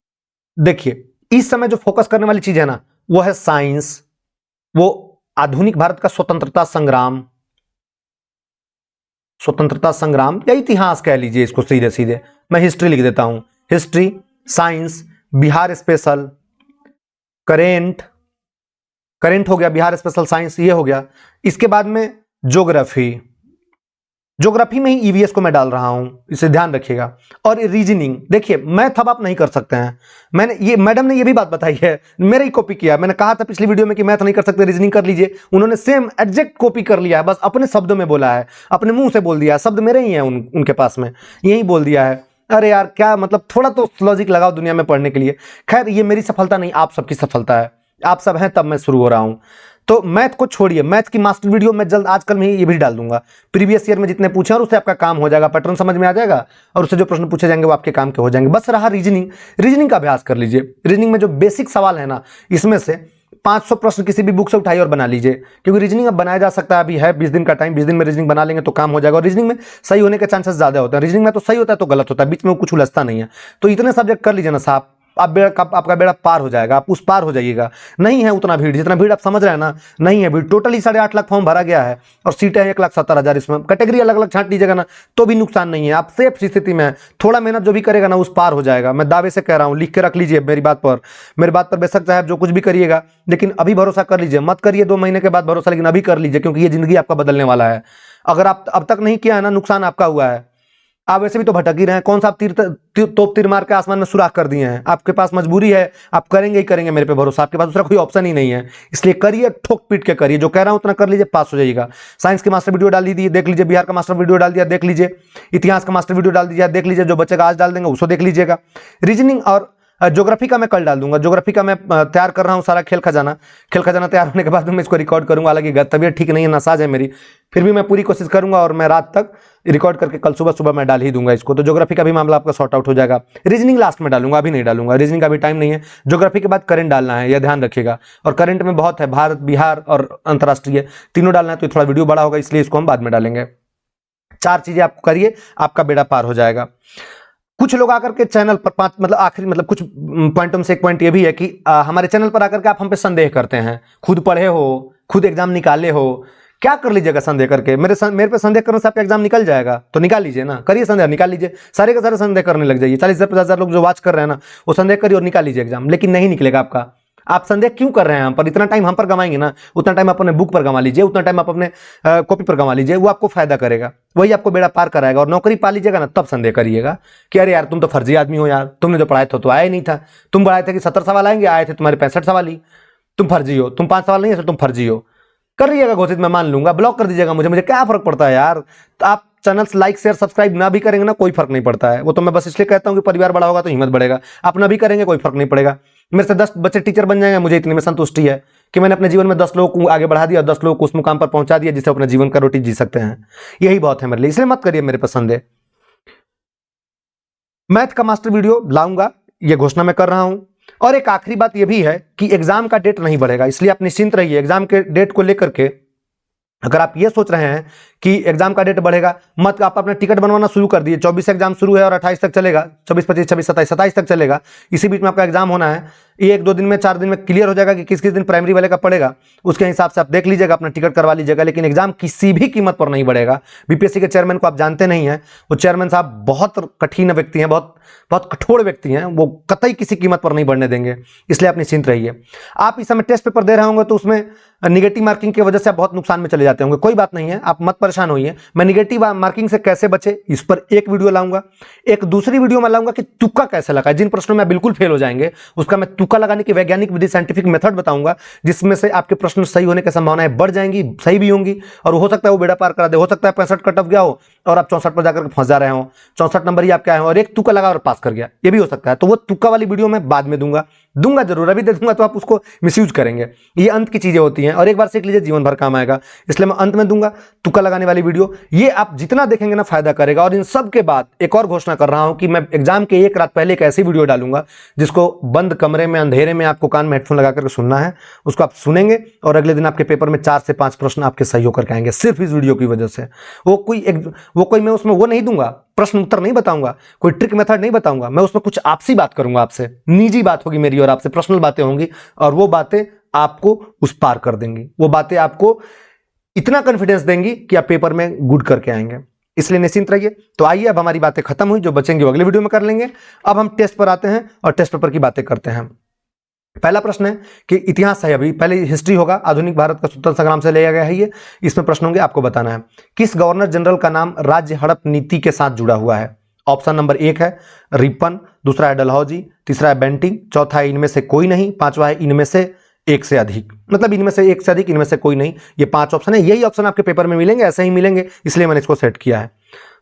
देखिए इस समय जो फोकस करने वाली चीज है ना, वो है साइंस, वो आधुनिक भारत का स्वतंत्रता संग्राम, स्वतंत्रता संग्राम या इतिहास कह लीजिए इसको, सीधे सीधे मैं हिस्ट्री लिख देता हूं, history, science, Bihar special, current, current हो गया, बिहार स्पेशल साइंस ये हो गया। इसके बाद में ज्योग्राफी, ज्योग्राफी में ही ईवीएस को मैं डाल रहा हूं, इसे ध्यान रखिएगा। और रीजनिंग, देखिए मैथ अब आप नहीं कर सकते हैं, मैंने ये मैडम ने ये भी बात बताई है, मेरा ही कॉपी किया, मैंने कहा था पिछली वीडियो में कि मैथ नहीं कर सकते, रीजनिंग कर लीजिए, उन्होंने सेम एग्जैक्ट कॉपी कर लिया है, बस अपने शब्दों में बोला है, अपने मुंह से बोल दिया है, शब्द मेरे ही हैं उनके पास में, यही बोल दिया है। अरे यार क्या मतलब, थोड़ा तो लॉजिक लगाओ दुनिया में पढ़ने के लिए। खैर ये मेरी सफलता नहीं, आप सबकी सफलता है, आप सब हैं तब मैं शुरू हो रहा हूं। तो मैथ को छोड़िए, मैथ की मास्टर वीडियो मैं जल्द आजकल में ही ये भी डाल दूंगा, प्रीवियस ईयर में जितने पूछे और उससे आपका काम हो जाएगा, पैटर्न समझ में आ जाएगा और उससे जो प्रश्न पूछे जाएंगे वो आपके काम के हो जाएंगे। बस रहा रीजनिंग, रीजनिंग का अभ्यास कर लीजिए। रीजनिंग में जो बेसिक सवाल है ना, इसमें से 500 प्रश्न किसी भी बुक से उठाइए और बना लीजिए, क्योंकि रीजनिंग अब बनाया जा सकता है, अभी है 20 दिन का टाइम, 20 दिन में रीजनिंग बना लेंगे तो काम हो जाएगा। और रीजनिंग में सही होने के चांसेस ज्यादा होते हैं, रीजनिंग में तो सही होता है तो गलत होता है, बीच में वो कुछ उलझता नहीं है। तो इतने सब्जेक्ट कर लीजिए ना साहब, आपका बेड़ा पार हो जाएगा, आप उस पार हो जाइएगा। नहीं है उतना भीड़, जितना भीड़ आप समझ रहे हैं ना, नहीं है भीड़। टोटली 8.5 लाख फॉर्म भरा गया है और सीटें 1,70,000, इसमें कैटेगरी अलग अलग छांट लीजिएगा ना तो भी नुकसान नहीं है, आप सेफ स्थिति में है। थोड़ा मेहनत जो भी करेगा ना उस पार हो जाएगा, मैं दावे से कह रहा हूं, लिख के रख लीजिए मेरी बात पर बेशक चाहे जो कुछ भी करिएगा, लेकिन अभी भरोसा कर लीजिए, मत करिए 2 महीने के बाद भरोसा, लेकिन अभी कर लीजिए, क्योंकि ये जिंदगी आपका बदलने वाला है। अगर आप अब तक नहीं किया है ना, नुकसान आपका हुआ है, आप वैसे भी तो भटक ही रहे हैं, कौन सा आप तोप तीर मार के आसमान में सुराख कर दिए हैं, आपके पास मजबूरी है, आप करेंगे ही करेंगे, मेरे पे भरोसा, आपके पास दूसरा कोई ऑप्शन ही नहीं है, इसलिए करिए, ठोक पीट के करिए, जो कह रहा हूं उतना कर लीजिए, पास हो जाइएगा। साइंस के मास्टर वीडियो डाल दीजिए, देख लीजिए, बिहार का मास्टर वीडियो डाल दिया, देख लीजिए, इतिहास का मास्टर वीडियो डाल दीजिए, देख लीजिए, जो बच्चे का आज डाल देंगे उसको देख लीजिएगा। रीजनिंग और ज्योग्राफी का मैं कल डाल दूंगा, ज्योग्राफी का मैं तैयार कर रहा हूं सारा खेल खजाना तैयार होने के बाद मैं इसको रिकॉर्ड करूंगा। हालांकि तबीयत ठीक नहीं है, नसाज है मेरी, फिर भी मैं पूरी कोशिश करूंगा और मैं रात तक रिकॉर्ड करके कल सुबह मैं डाल ही दूंगा इसको। तो ज्योग्राफी का भी मामला आपका सॉर्ट आउट हो जाएगा। रीजनिंग लास्ट में डालूंगा, अभी नहीं डालूंगा, रीजनिंग का भी टाइम नहीं है। ज्योग्राफी के बाद करंट डालना है, यह ध्यान रखिएगा, और करंट में बहुत है, भारत, बिहार और अंतर्राष्ट्रीय तीनों डालना है, तो थोड़ा वीडियो बड़ा होगा इसलिए इसको हम बाद में डालेंगे। 4 चीजें आप करिए, आपका बेड़ा पार हो जाएगा। कुछ लोग आकर के चैनल पर आखिरी कुछ पॉइंटों में से एक पॉइंट ये भी है कि हमारे चैनल पर आकर के आप हम पे संदेह करते हैं, खुद पढ़े हो, खुद एग्जाम निकाले हो, क्या कर लीजिएगा संदेह करके, मेरे पे संदेह करने से आपका एग्जाम निकल जाएगा, तो निकाल लीजिए ना, करिए संदेह, निकाल लीजिए, सारे के सारे संदेह करने लग जाइए। 40,000 50,000 लोग जो वॉच कर रहे हैं ना, वो संदेह करिए और निकाल लीजिए एग्जाम, लेकिन नहीं निकलेगा आपका। आप संदेह क्यों कर रहे हैं हम पर? इतना टाइम हम पर गंवाएंगे ना, उतना टाइम आप अपने बुक पर गंवा लीजिए, उतना टाइम आप अपने कॉपी पर गंवा लीजिए, वो आपको फायदा करेगा, वही आपको बेड़ा पार कराएगा। और नौकरी पा लीजिएगा ना, तब संदेह करिएगा कि अरे यार तुम तो फर्जी आदमी हो यार, तुमने जो पढ़ाया था तो आया ही नहीं था, तुम पढ़ाए थे कि 70 सवाल आएंगे, आए थे तुम्हारे 65 सवाल ही, तुम फर्जी हो, तुम 5 सवाल नहीं है तुम फर्जी हो। कर लीजिएगा घोषित, मैं मान लूंगा, ब्लॉक कर दीजिएगा मुझे क्या फर्क पड़ता है यार। तो आप चैनल्स लाइक शेयर सब्सक्राइब ना भी करेंगे ना, कोई फर्क नहीं पड़ता है। वो तो मैं बस इसलिए कहता हूं कि परिवार बड़ा होगा तो हिम्मत बढ़ेगा। आप ना भी करेंगे कोई फर्क नहीं पड़ेगा। मेरे से 10 बच्चे टीचर बन जाएंगे, मुझे इतनी में संतुष्टि है कि मैंने अपने जीवन में 10 लोगों को आगे बढ़ा दिया, 10 लोगों को उस मुकाम पर पहुंचा दिया जिससे अपने जीवन का रोटी जी सकते हैं। यही बहुत है मेरे लिए, इसलिए मत करिए मेरे पसंद है। मैथ का मास्टर वीडियो लाऊंगा, यह घोषणा मैं कर रहा हूं। और एक आखिरी बात यह भी है कि एग्जाम का डेट नहीं बढ़ेगा, इसलिए आप निश्चिंत रहिए। एग्जाम के डेट को लेकर के अगर आप ये सोच रहे हैं कि एग्जाम का डेट बढ़ेगा, मत। आप अपना टिकट बनवाना शुरू कर दिए, 24 से एग्जाम शुरू है और 28 तक चलेगा, 24, 25, 26, 27, 27 तक चलेगा। इसी बीच में आपका एग्जाम होना है, ये 1-2 दिन में 4 दिन में क्लियर हो जाएगा कि किस किस दिन प्राइमरी वाले का पड़ेगा, उसके हिसाब से आप देख लीजिएगा, अपना टिकट करवा लीजिएगा। लेकिन एग्जाम किसी भी कीमत पर नहीं बढ़ेगा। बीपीएससी के चेयरमैन को आप जानते नहीं हैं, वो चेयरमैन साहब बहुत कठिन व्यक्ति हैं, बहुत बहुत कठोर व्यक्ति हैं, वो कतई किसी कीमत पर नहीं बढ़ने देंगे, इसलिए आप निश्चिंत रहिए। आप इस समय टेस्ट पेपर दे रहे होंगे तो उसमें निगेटिव मार्किंग की वजह से आप बहुत नुकसान में चले जाते होंगे, कोई बात नहीं है, आप मत परेशान होइए। मैं निगेटिव मार्किंग से कैसे बचे इस पर एक वीडियो लाऊंगा। एक दूसरी वीडियो में लाऊंगा कि तुक्का कैसे लगाए, जिन प्रश्नों में बिल्कुल फेल हो जाएंगे उसका मैं तुक्का लगाने की वैज्ञानिक विधि, साइंटिफिक मेथड बताऊंगा, जिसमें से आपके प्रश्न सही होने की संभावनाएं बढ़ जाएंगी, सही भी होंगी, और हो सकता है वो बेड़ा पार करा दे। हो सकता है 65 कट ऑफ गया हो और आप 64 पर जाकर फंस जा रहे हो, 64 नंबर ही आपके आए हो और एक तुक्का लगा और पास कर गया, ये भी हो सकता है। तो वो तुक्का वाली वीडियो मैं बाद में दूंगा जरूर, अभी दे दूंगा तो आप उसको मिसयूज करेंगे। ये अंत की चीजें होती हैं और एक बार सीख लीजिए जीवन भर काम आएगा, इसलिए मैं अंत में दूंगा तुक्का लगाने वाली वीडियो। ये आप जितना देखेंगे ना फायदा करेगा। और इन सब के बाद एक और घोषणा कर रहा हूं कि मैं एग्जाम के एक रात पहले एक ऐसी वीडियो डालूंगा जिसको बंद कमरे में अंधेरे में आपको कान में हेडफोन लगा करके सुनना है, उसको आप सुनेंगे और अगले दिन आपके पेपर में 4 से 5 प्रश्न आपके सही होकर के आएंगे, सिर्फ इस वीडियो की वजह से। वो कोई मैं उसमें वो नहीं दूंगा, प्रश्न उत्तर नहीं बताऊंगा, कोई ट्रिक मेथड नहीं बताऊंगा, मैं उसमें कुछ आपसी बात करूंगा, आपसे निजी बात होगी मेरी और आपसे, पर्सनल बातें होंगी और वो बातें आपको उस पार कर देंगी, वो बातें आपको इतना कॉन्फिडेंस देंगी कि आप पेपर में गुड करके आएंगे, इसलिए निश्चिंत रहिए। तो आइए, अब हमारी बातें खत्म हुई, जो बचेंगे अगले वीडियो में कर लेंगे। अब हम टेस्ट पर आते हैं और टेस्ट पेपर की बातें करते हैं। पहला प्रश्न है कि इतिहास है, अभी पहले हिस्ट्री होगा, आधुनिक भारत का स्वतंत्रता संग्राम से लिया गया है ये। इसमें प्रश्न होंगे, आपको बताना है किस गवर्नर जनरल का नाम राज्य हड़प नीति के साथ जुड़ा हुआ है। ऑप्शन नंबर 1 है रिपन, दूसरा है डलहौजी, तीसरा है बेंटिंग, चौथा है इनमें से कोई नहीं, पांचवा है इनमें से एक से अधिक। मतलब इनमें से एक से अधिक, इनमें से कोई नहीं, ये 5 ऑप्शन है। यही ऑप्शन आपके पेपर में मिलेंगे, ऐसे ही मिलेंगे, इसलिए मैंने इसको सेट किया है।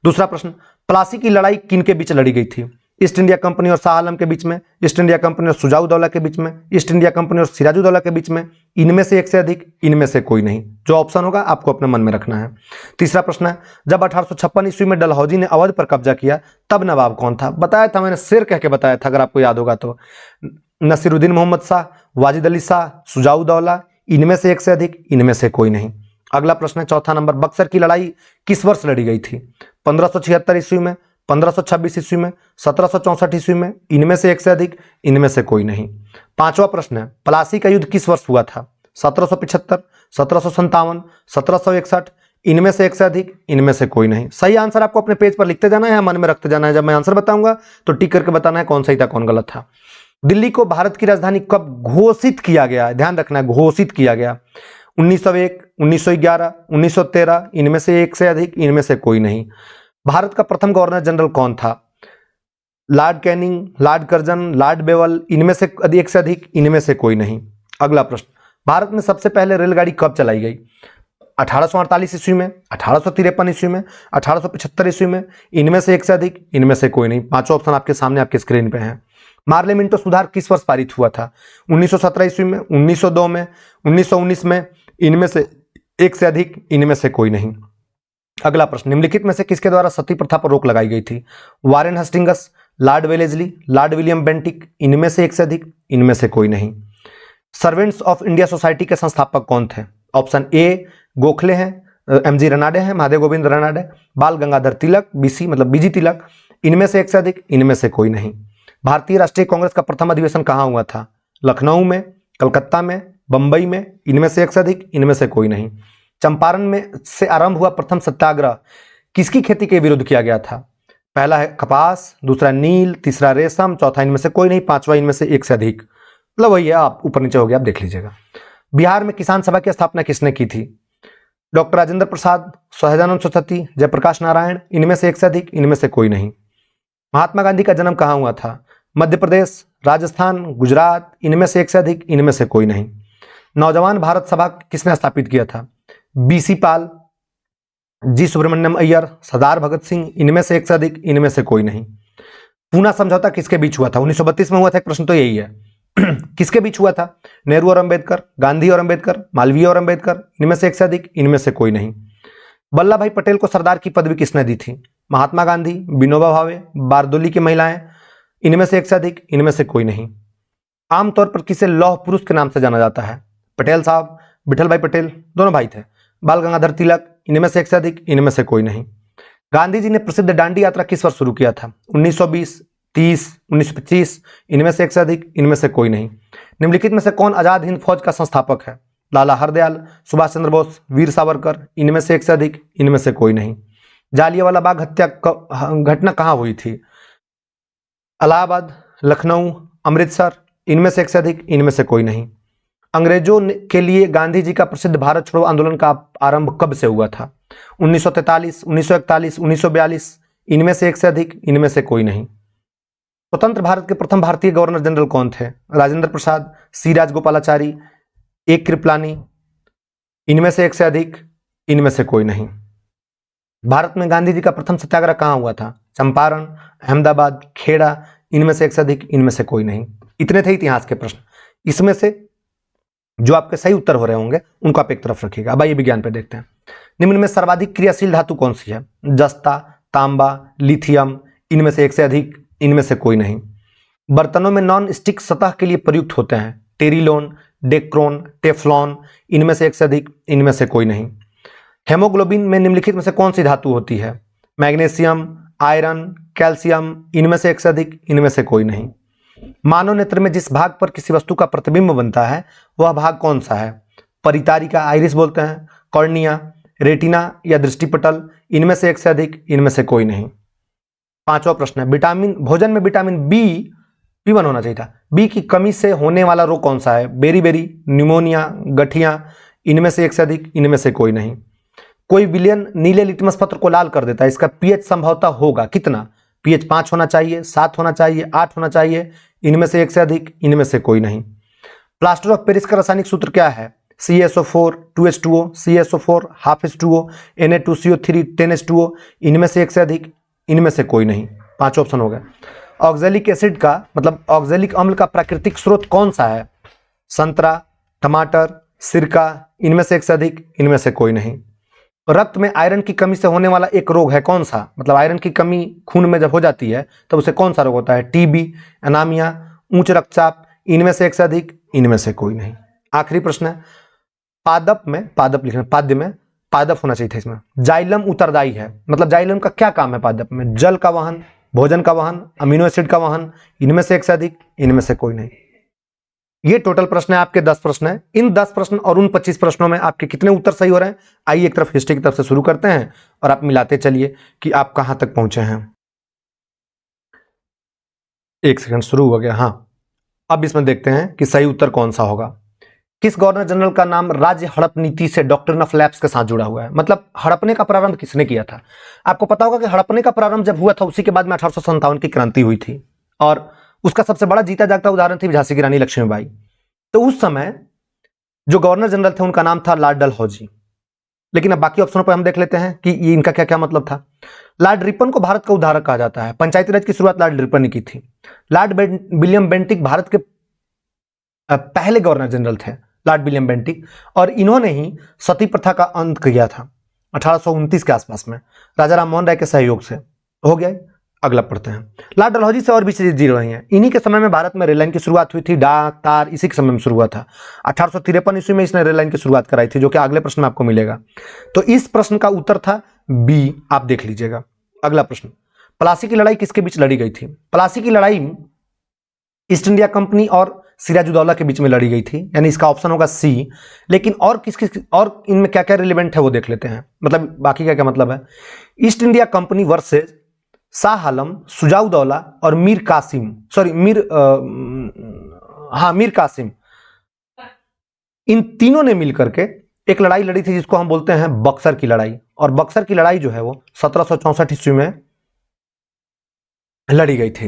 दूसरा प्रश्न, प्लासी की लड़ाई किन के बीच लड़ी गई थी। ईस्ट इंडिया कंपनी और शाह आलम के बीच में, ईस्ट इंडिया कंपनी और शुजाउद्दौला के बीच में, ईस्ट इंडिया कंपनी और सिराजुद्दौला के बीच में, इनमें से एक से अधिक, इनमें से कोई नहीं। जो ऑप्शन होगा आपको अपने मन में रखना है। तीसरा प्रश्न है, जब 1856 ईस्वी में डलहौजी ने अवध पर कब्जा किया तब नवाब कौन था। बताया था मैंने, शेर कह के बताया था, अगर आपको याद होगा तो। नसीरुद्दीन मोहम्मद शाह, वाजिद अली शाह, शुजाउद्दौला, इनमें से एक से अधिक, इनमें से कोई नहीं। अगला प्रश्न है चौथा नंबर, बक्सर की लड़ाई किस वर्ष लड़ी गई थी। 1576 ईस्वी में, 1526 ईस्वी में, 1764 ईस्वी में, इनमें से एक से अधिक, इनमें से कोई नहीं। पांचवा प्रश्न है, प्लासी का युद्ध किस वर्ष हुआ था। 1775, 1757, 1761, इनमें से एक से अधिक, इनमें से कोई नहीं। सही आंसर आपको अपने पेज पर लिखते जाना है, मन में रखते जाना है। जब मैं आंसर बताऊंगा तो टिक करके बताना है कौन सही था कौन गलत था। दिल्ली को भारत की राजधानी कब घोषित किया गया, ध्यान रखना है, घोषित किया गया। 1901, 1911, 1913, इनमें से एक से अधिक, इनमें से कोई नहीं। भारत का प्रथम गवर्नर जनरल कौन था। Lord Canning, Lord Curzon, Lord bevel, इनमें से एक से अधिक, इनमें से कोई नहीं। अगला प्रश्न, भारत में सबसे पहले रेलगाड़ी कब चलाई गई। 1848 ईस्वी में, 1853 ईस्वी में, 1875 ईस्वी में, इनमें से एक से अधिक, इनमें से कोई नहीं। पांचों ऑप्शन आपके सामने आपके स्क्रीन पे हैं। मार्ले मिंटो सुधार किस वर्ष पारित हुआ था। 1917 ईस्वी में, 1902 में, 1919 में, इनमें से एक से अधिक, इनमें से कोई नहीं। अगला प्रश्न, निम्नलिखित में से किसके द्वारा सती प्रथा पर रोक लगाई गई थी। Warren Hastings, Lord Wellesley, Lord William Bentinck, इनमें से एक से अधिक, इनमें से कोई नहीं। सर्वेंट्स ऑफ इंडिया सोसाइटी के संस्थापक कौन थे। ऑप्शन ए गोखले हैं, एमजी रनाडे हैं, महादेव गोविंद रनाडे, बाल गंगाधर तिलक, बीसी मतलब बीजी तिलक, इनमें से एक से अधिक, इनमें से कोई नहीं। भारतीय राष्ट्रीय कांग्रेस का प्रथम अधिवेशन कहाँ हुआ था। लखनऊ में, कलकत्ता में, बंबई में, इनमें से एक से अधिक, इनमें से कोई नहीं। चंपारण में से आरंभ हुआ प्रथम सत्याग्रह किसकी खेती के विरुद्ध किया गया था। पहला है कपास, दूसरा नील, तीसरा रेशम, चौथा इनमें से कोई नहीं, पांचवा इनमें से एक से अधिक। मतलब वही है, आप ऊपर नीचे हो गया, आप देख लीजिएगा। बिहार में किसान सभा की स्थापना किसने की थी? डॉक्टर राजेंद्र प्रसाद, सहजानंद सरस्वती, जयप्रकाश नारायण, इनमें से एक से अधिक, इनमें से कोई नहीं। महात्मा गांधी का जन्म कहाँ हुआ था? मध्य प्रदेश, राजस्थान, गुजरात, इनमें से एक से अधिक, इनमें से कोई नहीं। नौजवान भारत सभा किसने स्थापित किया था? बीसी पाल, जी सुब्रमण्यम अय्यर, सरदार भगत सिंह, इनमें से एक से अधिक, इनमें से कोई नहीं। पूना समझौता किसके बीच हुआ था? 1932 में हुआ था। एक प्रश्न तो यही है। किसके बीच हुआ था? नेहरू और अंबेडकर, गांधी और अंबेडकर, मालवीय और अंबेडकर, इनमें से एक से अधिक, इनमें से कोई नहीं। वल्लभ भाई पटेल को सरदार की पदवी किसने दी थी? महात्मा गांधी, विनोबा भावे, बारदोली की महिलाएं, इनमें से एक से अधिक, इनमें से कोई नहीं। आमतौर पर किसे लौह पुरुष के नाम से जाना जाता है? पटेल साहब, विठल भाई पटेल, दोनों भाई थे, बाल गंगाधर तिलक, इनमें से एक से अधिक, इनमें से कोई नहीं। गांधी जी ने प्रसिद्ध दांडी यात्रा किस वर्ष शुरू किया था? 1920, 30, 1925, इनमें से एक से अधिक, इनमें से कोई नहीं। निम्नलिखित में से कौन आजाद हिंद फौज का संस्थापक है? लाला हरदयाल, सुभाष चंद्र बोस, वीर सावरकर, इनमें से एक से अधिक, इनमें से कोई नहीं। जालियांवाला बाग हत्या घटना कहाँ हुई थी? इलाहाबाद, लखनऊ, अमृतसर, इनमें से एक से अधिक, इनमें से कोई नहीं। अंग्रेजों के लिए गांधी जी का प्रसिद्ध भारत छोड़ो आंदोलन का आरंभ कब से हुआ था? 1943, 1941, 1942, इनमें से एक से अधिक, इनमें से कोई नहीं। स्वतंत्र भारत के प्रथम भारतीय गवर्नर जनरल कौन थे? राजेंद्र प्रसाद, सी राजगोपालाचारी, ए कृपलानी, इनमें से एक से अधिक, इनमें से कोई नहीं। भारत में गांधी जी का प्रथम सत्याग्रह कहाँ हुआ था? चंपारण, अहमदाबाद, खेड़ा, इनमें से एक से अधिक, इनमें से कोई नहीं। इतने थे इतिहास के प्रश्न। इसमें से जो आपके सही उत्तर हो रहे होंगे उनको आप एक तरफ रखिएगा। अब आइए विज्ञान पे देखते हैं। निम्न में सर्वाधिक क्रियाशील धातु कौन सी है? जस्ता, तांबा, लिथियम, इनमें से एक से अधिक, इनमें से कोई नहीं। बर्तनों में नॉन स्टिक सतह के लिए प्रयुक्त होते हैं? टेरिलोन, डेक्रोन, टेफ्लॉन, इनमें से एक से अधिक, इनमें से कोई नहीं। हेमोग्लोबिन में निम्नलिखित में से कौन सी धातु होती है? मैग्नीशियम, आयरन, कैल्शियम, इनमें से एक से अधिक, इनमें से कोई नहीं। मानव नेत्र में जिस भाग पर किसी वस्तु का प्रतिबिंब बनता है वह भाग कौन सा है? परितारिका, आइरिस बोलते हैं, कॉर्निया, रेटिना या दृष्टिपटल, इनमें से एक से अधिक, इनमें से कोई नहीं। पांचवा प्रश्न है, विटामिन भोजन में विटामिन B1 होना चाहिए था, बी की कमी से होने वाला रोग कौन सा है? बेरी, न्यूमोनिया, गठिया, इनमें से एक से अधिक, इनमें से कोई नहीं। कोई विलयन नीले लिटमस पत्र को लाल कर देता है, इसका पीएच संभवतः होगा कितना? पीएच 5 होना चाहिए, 7 होना चाहिए, 8 होना चाहिए, इनमें से एक से अधिक, इनमें से कोई नहीं। प्लास्टर ऑफ पेरिस का रासायनिक सूत्र क्या है? CaSO4 2H2O, CaSO4 ½ H2O, Na2CO3 10H2O, इनमें से एक से अधिक, इनमें से कोई नहीं। 5 ऑप्शन हो गए। ऑक्जेलिक एसिड का मतलब ऑक्जेलिक अम्ल का प्राकृतिक स्रोत कौन सा है? संतरा, टमाटर, सिरका, इनमें से एक से अधिक, इनमें से कोई नहीं। रक्त में आयरन की कमी से होने वाला एक रोग है कौन सा? मतलब आयरन की कमी खून में जब हो जाती है तब उसे कौन सा रोग होता है? टीबी, एनामिया, उच्च रक्तचाप, इनमें से एक से अधिक, इनमें से कोई नहीं। आखिरी प्रश्न है, पाद्य में पादप होना चाहिए था, इसमें जाइलम उत्तरदायी है, मतलब जाइलम का क्या काम है पादप में? जल का वहन, भोजन का वहन, अमीनो एसिड का वहन, इनमें से एक से अधिक, इनमें से कोई नहीं। ये टोटल प्रश्न है, आपके 10 प्रश्न है। इन 10 प्रश्न और उन 25 प्रश्नों में आपके कितने उत्तर सही हो रहे हैं? आइए एक तरफ हिस्ट्री की तरफ से शुरू करते हैं और आप मिलाते चलिए कि आप कहां तक पहुंचे हैं। एक सेकंड, शुरू हो गया। हाँ, अब इसमें देखते हैं कि सही उत्तर कौन सा होगा। किस गवर्नर जनरल का नाम राज्य हड़प नीति से डॉक्ट्रिन ऑफ लैप्स के साथ जुड़ा हुआ है? मतलब हड़पने का प्रारंभ किसने किया था? आपको पता होगा कि हड़पने का प्रारंभ जब हुआ था उसी के बाद में 1857 की क्रांति हुई थी और उसका सबसे बड़ा जीता जागता उदाहरण थी झांसी की रानी लक्ष्मीबाई। तो उस समय जो गवर्नर जनरल थे उनका नाम था लॉर्ड डलहौजी। लेकिन अब बाकी ऑप्शनों पर हम देख लेते हैं कि ये इनका क्या क्या मतलब था। लॉर्ड रिपन को भारत का उद्धारक कहा जाता है। पंचायती राज की शुरुआत लॉर्ड रिपन ने की थी। लॉर्ड विलियम बेंटिक भारत के पहले गवर्नर जनरल थे, लॉर्ड विलियम बेंटिक, और इन्होंने ही सती प्रथा का अंत किया था 1829 के आसपास में राजा राम मोहन राय के सहयोग से। हो गया। अगला पढ़ते हैं। लॉर्ड डलहौजी से और भी चीजें जुड़ी रही हैं। इन्हीं के समय में भारत में रेल लाइन की शुरुआत हुई थी। डाक तार इसी के समय में शुरू हुआ था। 1853 ईस्वी में इसने रेल लाइन की शुरुआत कराई थी, जो कि अगले प्रश्न में आपको मिलेगा। तो इस प्रश्न का उत्तर था बी, आप देख लीजिएगा। अगला प्रश्न, प्लासी की लड़ाई किसके बीच लड़ी गई थी? प्लासी की लड़ाई ईस्ट इंडिया कंपनी और सिराजुद्दौला के बीच में लड़ी गई थी, यानी इसका ऑप्शन होगा सी। लेकिन और किस और इनमें क्या क्या रिलेवेंट है वो देख लेते हैं, मतलब बाकी क्या क्या मतलब है। East India Company versus Shah Alam, Shujauddaula और मीर हाँ, मीर कासिम, इन तीनों ने मिलकर के एक लड़ाई लड़ी थी जिसको हम बोलते हैं बक्सर की लड़ाई। और बक्सर की लड़ाई जो है वो 1764 ईस्वी में लड़ी गई थी।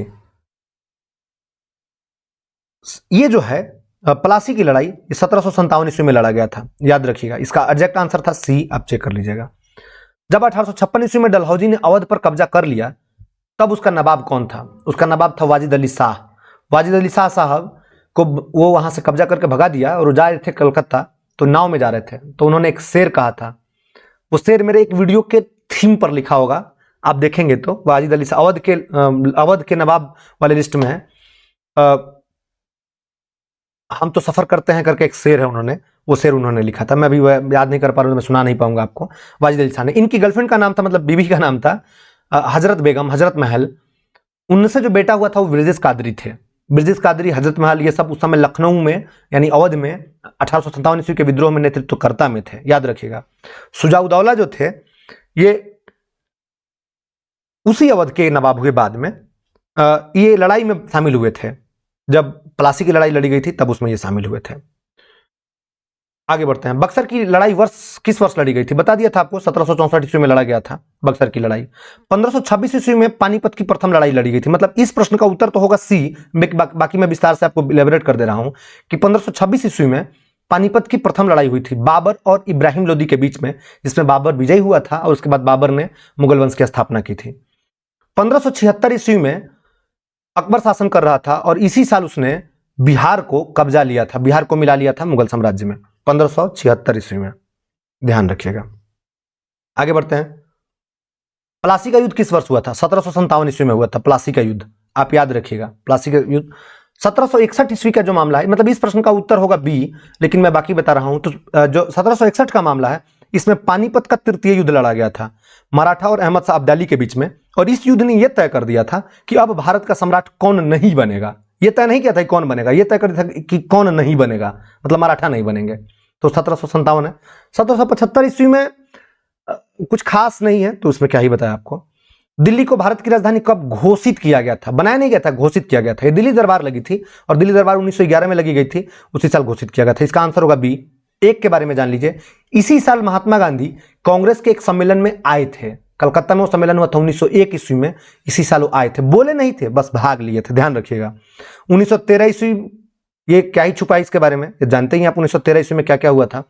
ये जो है प्लासी की लड़ाई 1757 ईस्वी में लड़ा गया था, याद रखिएगा। इसका एग्जैक्ट आंसर था सी, आप चेक कर लीजिएगा। जब 1856 ईस्वी में डलहौजी ने अवध पर कब्जा कर लिया, तब उसका नवाब कौन था? उसका नवाब था वाजिद अली शाह। वाजिद अली शाह साहब को वो वहां से कब्जा करके भगा दिया और वो जा रहे थे कलकत्ता, तो नाव में जा रहे थे, तो उन्होंने एक शेर कहा था। वो शेर मेरे एक वीडियो के थीम पर लिखा होगा, आप देखेंगे तो। वाजिद अली शाह अवध के नवाब वाले लिस्ट में है। हम तो सफर करते हैं करके एक शेर है, उन्होंने वो शेर उन्होंने लिखा था। मैं अभी याद नहीं कर पा रहा हूँ, मैं सुना नहीं पाऊंगा आपको। वाजिद अली शाह ने, इनकी गर्लफ्रेंड का नाम था, मतलब बीवी का नाम था हजरत बेगम, हजरत महल। उनसे जो बेटा हुआ था वो ब्रिजेश कादरी थे। ब्रिजेश कादरी, हजरत महल, ये सब उस समय लखनऊ में यानी अवध में 1857 ईस्वी के विद्रोह में नेतृत्वकर्ता में थे, याद रखिएगा। सुजाउद्दौला जो थे ये उसी अवध के नवाब हुए बाद में। ये लड़ाई में शामिल हुए थे, जब प्लासी की लड़ाई लड़ी गई थी तब उसमें ये शामिल हुए थे। आगे बढ़ते हैं। बक्सर की लड़ाई किस वर्ष लड़ी गई थी? बता दिया था आपको, 1764 ईस्वी में लड़ा गया था बक्सर की लड़ाई। 1526 ईस्वी में पानीपत की प्रथम लड़ाई लड़ी गई थी। मतलब इस प्रश्न का उत्तर तो होगा सी, बाकी मैं विस्तार से आपको इलेबोरेट कर दे रहा हूं कि 1526 ईस्वी में पानीपत की प्रथम लड़ाई हुई थी बाबर और इब्राहिम लोदी के बीच में, जिसमें बाबर विजयी हुआ था और उसके बाद बाबर ने मुगल वंश की स्थापना की थी। 1576 ईस्वी में अकबर शासन कर रहा था और इसी साल उसने बिहार को कब्जा लिया था, बिहार को मिला लिया था मुगल साम्राज्य में, 1576 ईस्वी में, ध्यान रखिएगा। आगे बढ़ते हैं। प्लासी का युद्ध किस वर्ष हुआ था? 1757 ईस्वी में हुआ था प्लासी का युद्ध, आप याद रखिएगा। प्लासी का युद्ध 1761 ईस्वी का जो मामला है, मतलब इस प्रश्न का उत्तर होगा बी, लेकिन मैं बाकी बता रहा हूं। तो जो 1761 का मामला है, इसमें पानीपत का तृतीय युद्ध लड़ा गया था मराठा और अहमद शाह अब्दाली के बीच में, और इस युद्ध ने यह तय कर दिया था कि अब भारत का सम्राट कौन नहीं बनेगा। यह तय नहीं किया था कौन बनेगा, यह तय कर दिया था कि कौन नहीं बनेगा, मतलब मराठा नहीं बनेंगे। तो 1757 है। 1775 ईस्वी में कुछ खास नहीं है, तो उसमें क्या ही बताया आपको। दिल्ली को भारत की राजधानी कब घोषित किया गया था? बनाया नहीं गया था, घोषित किया गया था। ये दिल्ली दरबार लगी थी, और दिल्ली दरबार 1911 में लगी गई थी, उसी साल घोषित किया गया था। इसका आंसर होगा बी। एक के बारे में जान लीजिए, इसी साल महात्मा गांधी कांग्रेस के एक सम्मेलन में आए थे, कलकत्ता में वो सम्मेलन हुआ था 1901 ईस्वी में, इसी साल वो आए थे, बोले नहीं थे, बस भाग लिए थे, ध्यान रखिएगा। 1913 ईस्वी, ये क्या ही छुपा इसके बारे में, जानते ही आप 1913 ईस्वी में क्या क्या हुआ था।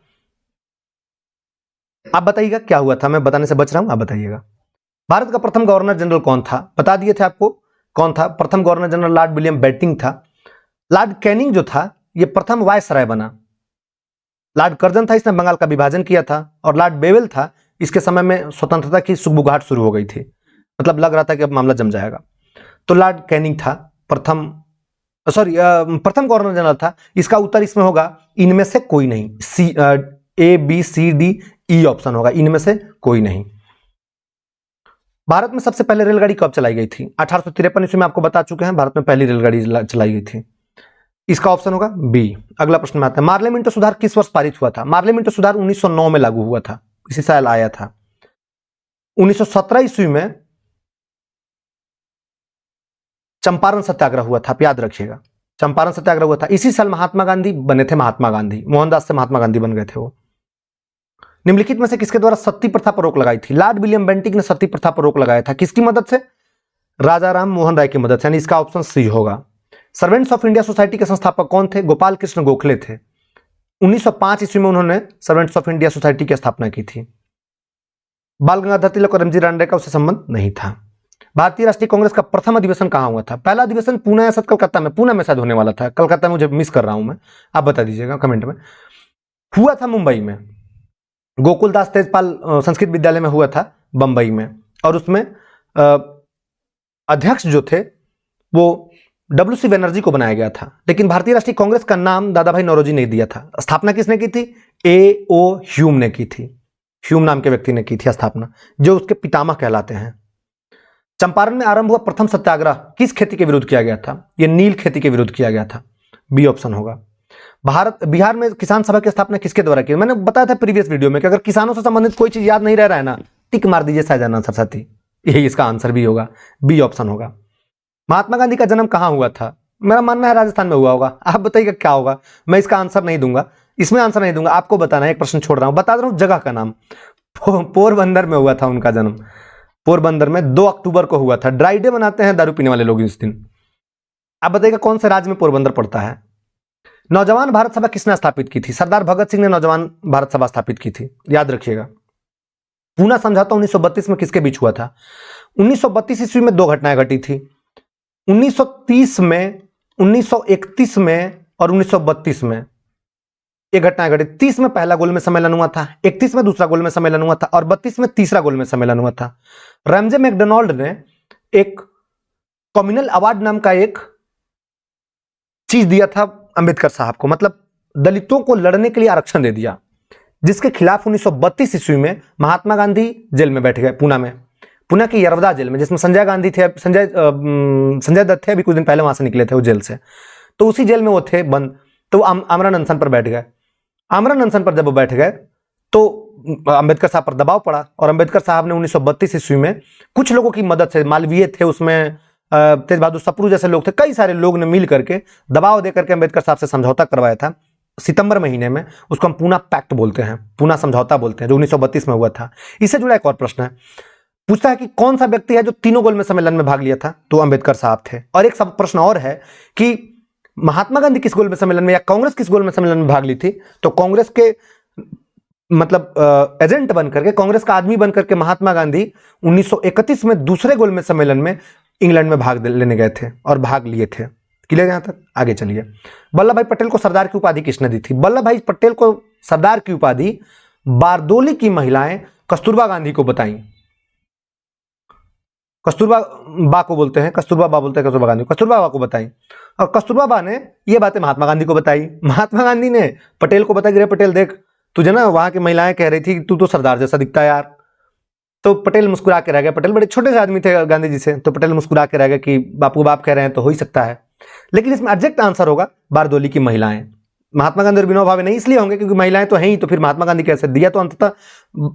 आप बताइएगा क्या हुआ था, मैं बताने से बच रहा हूं, आप बताइएगा। भारत का प्रथम गवर्नर जनरल कौन था? बता दिए थे आपको कौन था। प्रथम governor general Lord William Bentinck था। लॉर्ड कैनिंग जो था ये प्रथम वायसराय बना। लॉर्ड कर्जन था, इसने बंगाल का विभाजन किया था। और लॉर्ड बेवेल था, इसके समय में स्वतंत्रता की सुगबुगाहट शुरू हो गई थी, मतलब लग रहा था कि अब मामला जम जाएगा। तो लॉर्ड कैनिंग था प्रथम गवर्नर जनरल था। इसका उत्तर इसमें होगा इनमें से कोई नहीं, C, A B C D E option होगा, इनमें से कोई नहीं। भारत में सबसे पहले रेलगाड़ी कब चलाई गई थी? 1853 ईस्वी में आपको बता चुके हैं, भारत में पहली रेलगाड़ी चलाई गई थी। इसका ऑप्शन होगा बी। अगला प्रश्न में आता है, मार्ले मिंटो सुधार किस वर्ष पारित हुआ था? मार्ले मिंटो सुधार 1909 में लागू हुआ था, इसी साल आया था। 1917 ईस्वी में चंपारण सत्याग्रह हुआ था, आप याद रखिएगा, चंपारण सत्याग्रह हुआ था। इसी साल महात्मा गांधी बने थे, महात्मा गांधी, मोहनदास से महात्मा गांधी बन गए थे वो। निम्नलिखित में से किसके द्वारा सती प्रथा पर रोक लगाई थी? लॉर्ड विलियम बेंटिंक ने सती प्रथा पर रोक लगाया था, किसकी मदद से? राजा राम मोहन राय की मदद से, यानी इसका ऑप्शन सी होगा। सर्वेंट्स ऑफ इंडिया सोसाइटी के संस्थापक कौन थे? गोपाल कृष्ण गोखले थे। 1905 ईस्वी में उन्होंने सर्वेंट्स ऑफ इंडिया सोसाइटी की स्थापना की थी। बाल गंगाधर तिलक और एमजी रानडे का उससे संबंध नहीं था। भारतीय राष्ट्रीय कांग्रेस का प्रथम अधिवेशन कहां हुआ था? पहला अधिवेशन पुणे या शायद कलकत्ता में, पुणे में शायद होने वाला था, कलकत्ता में मुझे मिस कर रहा हूं मैं, आप बता दीजिएगा कमेंट में। हुआ था मुंबई में, गोकुलदास तेजपाल संस्कृत विद्यालय में हुआ था बंबई में, और उसमें अध्यक्ष जो थे वो डब्ल्यू.सी. बनर्जी को बनाया गया था। लेकिन भारतीय राष्ट्रीय कांग्रेस का नाम दादा भाई नौरोजी ने दिया था। स्थापना किसने की थी? ए.ओ. ह्यूम ने की थी, ह्यूम नाम के व्यक्ति ने की थी स्थापना, जो उसके पितामह कहलाते हैं। चंपारण में आरंभ हुआ प्रथम सत्याग्रह किस खेती के विरुद्ध किया गया था? यह नील खेती के विरुद्ध किया गया था, बी ऑप्शन होगा। बिहार में किसान सभा की स्थापना किसके द्वारा की? मैंने बताया था प्रीवियस वीडियो में कि अगर किसानों से संबंधित कोई चीज याद नहीं रह रहा है ना, टिक मार दीजिए शाहजहां सरस्वती, यही इसका आंसर भी होगा, बी ऑप्शन होगा। महात्मा गांधी का जन्म कहां हुआ था? मेरा मानना है राजस्थान में हुआ होगा। आप बताइएगा क्या होगा। मैं इसका आंसर नहीं दूंगा, इसमें आंसर नहीं दूंगा, आपको बताना है। एक प्रश्न छोड़ रहा हूं, बता रहा हूं जगह का नाम। पोरबंदर में हुआ था उनका जन्म। पोरबंदर में 2 अक्टूबर को हुआ था। ड्राई डे मनाते हैं दारू पीने वाले लोग इस दिन। आप बताइएगा कौन से राज्य में पोरबंदर पड़ता है। नौजवान भारत सभा किसने स्थापित की थी? सरदार भगत सिंह ने नौजवान भारत सभा स्थापित की थी, याद रखिएगा। पूना समझौता 1932 में किसके बीच हुआ था? 1932 ईस्वी में 2 घटनाएं घटी थी, 1930 में, 1931 में और 1932 में। ये घटनाएं घटी। 30 में पहला गोलमेज सम्मेलन हुआ था, 31 में दूसरा गोलमेज सम्मेलन हुआ था और 32 में तीसरा गोलमेज सम्मेलन हुआ था। रैमजे मैकडोनाल्ड ने एक कम्युनल अवार्ड नाम का एक चीज दिया था अंबेडकर साहब को, मतलब दलितों को लड़ने के लिए आरक्षण दे दिया, जिसके खिलाफ 1932 ईस्वी में महात्मा गांधी जेल में बैठ गए, पुणे में, पुणे की यरवदा जेल में, जिसमें संजय गांधी थे, संजय दत्त थे, अभी कुछ दिन पहले वहां से निकले थे वो जेल से। तो उसी जेल में वो थे बंद। तो आमरण अनशन पर बैठ गए। आमरण अनशन पर जब वो बैठ गए तो अंबेडकर साहब पर दबाव पड़ा और अंबेडकर साहब ने 1932 ईस्वी में कुछ लोगों की मदद से, मालवीय थे उसमें, तेज बहादुर सप्रू जैसे लोग थे, कई सारे लोग ने मिल करके दबाव दे करके अंबेडकर साहब से समझौता करवाया था सितंबर महीने में। उसको हम पूना पैक्ट बोलते हैं, पूना समझौता बोलते हैं, जो 1932 में हुआ था। इससे जुड़ा एक और प्रश्न है, पूछता है कि कौन सा व्यक्ति है जो तीनों गोलमेज सम्मेलन में भाग लिया था? तो अंबेडकर साहब थे। और एक सब प्रश्न और है कि महात्मा गांधी किस गोलमेज सम्मेलन में या कांग्रेस किस गोलमेज सम्मेलन में भाग ली थी? तो कांग्रेस के मतलब एजेंट बनकर के, कांग्रेस का आदमी बनकर के महात्मा गांधी 1931 में दूसरे गोलमेज सम्मेलन में इंग्लैंड में भाग लेने गए थे और भाग लिए थे। क्लियर यहां तक? आगे चलिए। वल्लभ भाई पटेल को सरदार की उपाधि किसने दी थी? वल्लभ भाई पटेल को सरदार की उपाधि बारदोली की महिलाएं कस्तूरबा गांधी को बताई। कस्तूरबा बा को बोलते हैं, कस्तूरबा बा बोलते हैं कस्तूरबा गांधी, कस्तूरबा बा को बताई। और कस्तूरबा बा ने ये बातें महात्मा गांधी को बताई। महात्मा गांधी ने पटेल को बताया कि रे पटेल देख, तुझे ना वहां की महिलाएं कह रही थी तू तो सरदार जैसा दिखता है यार। तो पटेल मुस्कुरा के रह गए। पटेल बड़े छोटे से आदमी थे गांधी जी से, तो पटेल मुस्कुरा के रह गए कि बापू बाप कह रहे हैं तो हो ही सकता है। लेकिन इसमें एग्जैक्ट आंसर होगा बारदोली की महिलाएं। महात्मा गांधी और विनोबा भावे नहीं इसलिए होंगे क्योंकि महिलाएं तो हैं ही, तो फिर महात्मा गांधी कैसे दिया? तो अंततः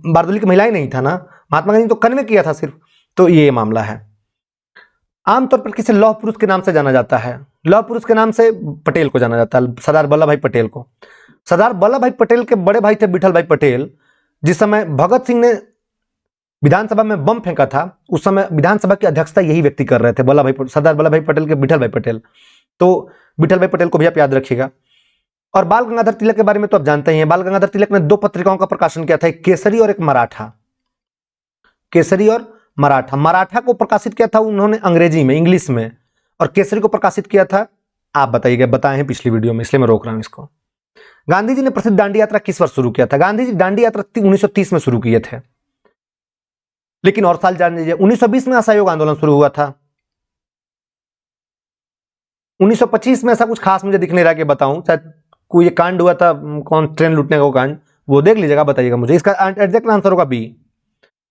बारदोली की महिलाएं नहीं था ना, महात्मा गांधी तो कन्वे किया था सिर्फ। तो ये मामला है। आमतौर पर किसे लौह पुरुष के नाम से जाना जाता है? लौह पुरुष के नाम से पटेल को जाना जाता है, सरदार वल्लभ भाई पटेल को। सरदार वल्लभ भाई पटेल के बड़े भाई थे विठल भाई पटेल। जिस समय भगत सिंह ने विधानसभा में बम फेंका था, उस समय विधानसभा की अध्यक्षता यही व्यक्ति कर रहे थे, सरदार वल्लभ भाई पटेल के विठल भाई पटेल। तो विठल भाई पटेल को भी आप याद रखिएगा। और बाल गंगाधर तिलक के बारे में तो आप जानते ही हैं। बाल गंगाधर तिलक ने 2 पत्रिकाओं का प्रकाशन किया था, एक केसरी और एक मराठा। केसरी और मराठा। मराठा को प्रकाशित किया था उन्होंने अंग्रेजी में, इंग्लिश में, और केसरी को प्रकाशित किया था, आप बताइएगा, बताए हैं पिछली वीडियो में, इसलिए मैं रोक रहा हूं इसको। गांधी जी ने प्रसिद्ध दांडी यात्रा किस वर्ष शुरू किया था? गांधी जी दांडी यात्रा 1930 में शुरू किए थे। लेकिन और साल जान लीजिए, 1920 में असहयोग आंदोलन शुरू हुआ था। 1925 में ऐसा कुछ खास मुझे दिख नहीं रहा कि बताऊं, शायद कोई कांड हुआ था, कौन ट्रेन लूटने का कांड, वो देख लीजिएगा, बताइएगा मुझे। इसका एग्जैक्ट आंसर होगा बी।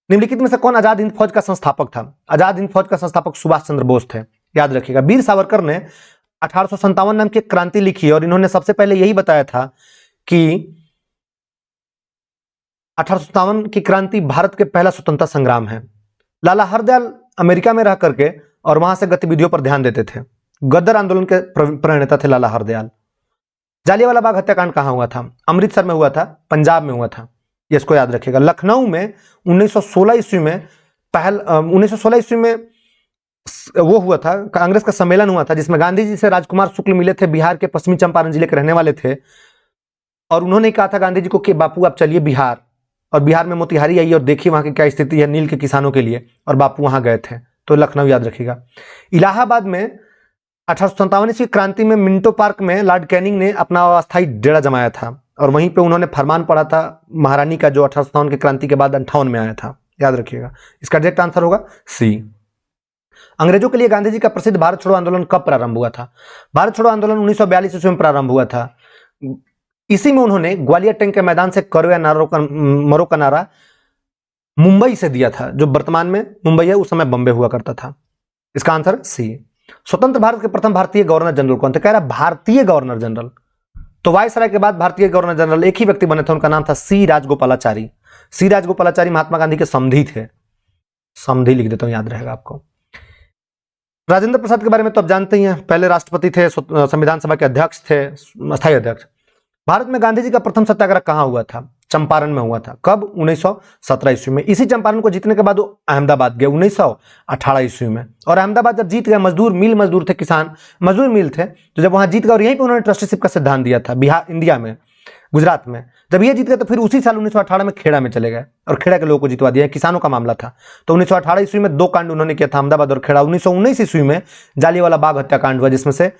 निम्नलिखित में से कौन आजाद हिंद फौज का संस्थापक था? आजाद हिंद फौज का संस्थापक सुभाष चंद्र बोस थे, याद रखिएगा। वीर सावरकर ने 1857 नाम की क्रांति लिखी और इन्होंने सबसे पहले यही बताया था कि 1857 की क्रांति भारत के पहला स्वतंत्रता संग्राम है। लाला हरदयाल अमेरिका में रह करके और वहां से गतिविधियों पर ध्यान देते थे। गद्दर आंदोलन के प्रणेता थे लाला हरदयाल। जालियांवाला बाग हत्याकांड कहां हुआ था? अमृतसर में हुआ था, पंजाब में हुआ था, इसको याद रखिएगा। लखनऊ में 1916 ईस्वी में 1916 ईस्वी में वो हुआ था, कांग्रेस का सम्मेलन हुआ था, जिसमें गांधी जी से राजकुमार शुक्ल मिले थे, बिहार के पश्चिमी चंपारण जिले के रहने वाले थे। और उन्होंने कहा था गांधी जी को कि बापू आप चलिए बिहार, और बिहार में मोतिहारी आइए और देखिए वहां की क्या स्थिति है नील के किसानों के लिए, और बापू वहां गए थे। तो लखनऊ याद रखिएगा। इलाहाबाद में 1857 ईस्वी क्रांति में मिंटो पार्क में लॉर्ड कैनिंग ने अपना अस्थायी डेरा जमाया था और वहीं पे उन्होंने फरमान पढ़ा था महारानी का, जो 1857 की क्रांति के बाद 58 में आया था, याद रखिएगा। इसका डायरेक्ट आंसर होगा सी। अंग्रेजों के लिए गांधी जी का प्रसिद्ध भारत छोड़ो आंदोलन कब प्रारंभ हुआ था? भारत छोड़ो आंदोलन 1942 ईस्वी में प्रारंभ हुआ था। इसी में उन्होंने ग्वालियर टैंक के मैदान से करो या मरो का नारा मुंबई से दिया था, जो वर्तमान में मुंबई है, उस समय बॉम्बे हुआ करता था। इसका आंसर सी। स्वतंत्र भारत के प्रथम भारतीय गवर्नर जनरल कौन थे? कह रहा भारतीय गवर्नर जनरल। तो वायसराय के बाद भारतीय गवर्नर जनरल एक ही व्यक्ति बने थे, उनका नाम था सी राजगोपालाचारी। सी राजगोपालाचारी महात्मा गांधी के समधी थे। समधी लिख देता हूं, याद रहेगा आपको। राजेंद्र प्रसाद के बारे में तो आप जानते ही हैं, पहले राष्ट्रपति थे, संविधान सभा के अध्यक्ष थे, अस्थायी अध्यक्ष। भारत में गांधी जी का प्रथम सत्याग्रह कहां हुआ था? चंपारण में हुआ था। कब? 1917 ईस्वी में। इसी चंपारण को जीतने के बाद वो अहमदाबाद गए 1918 ईस्वी में। और अहमदाबाद जब जीत गए, मजदूर थे, किसान मजदूर मिल थे, तो जब वहां जीत गए और यहीं पे उन्होंने ट्रस्टीशिप का सिद्धांत दिया था, बिहार, इंडिया में, गुजरात में। जब ये जीत गए तो फिर उसी साल 1918 में खेड़ा में चले गए और खेड़ा के लोगों को जितवा दिया। किसानों का मामला था, तो 1918 ईस्वी में 2 कांड उन्होंने किया था, अहमदाबाद और खेड़ा। 1919 ईस्वी में जालियांवाला बाग हत्याकांड हुआ, जिसमें से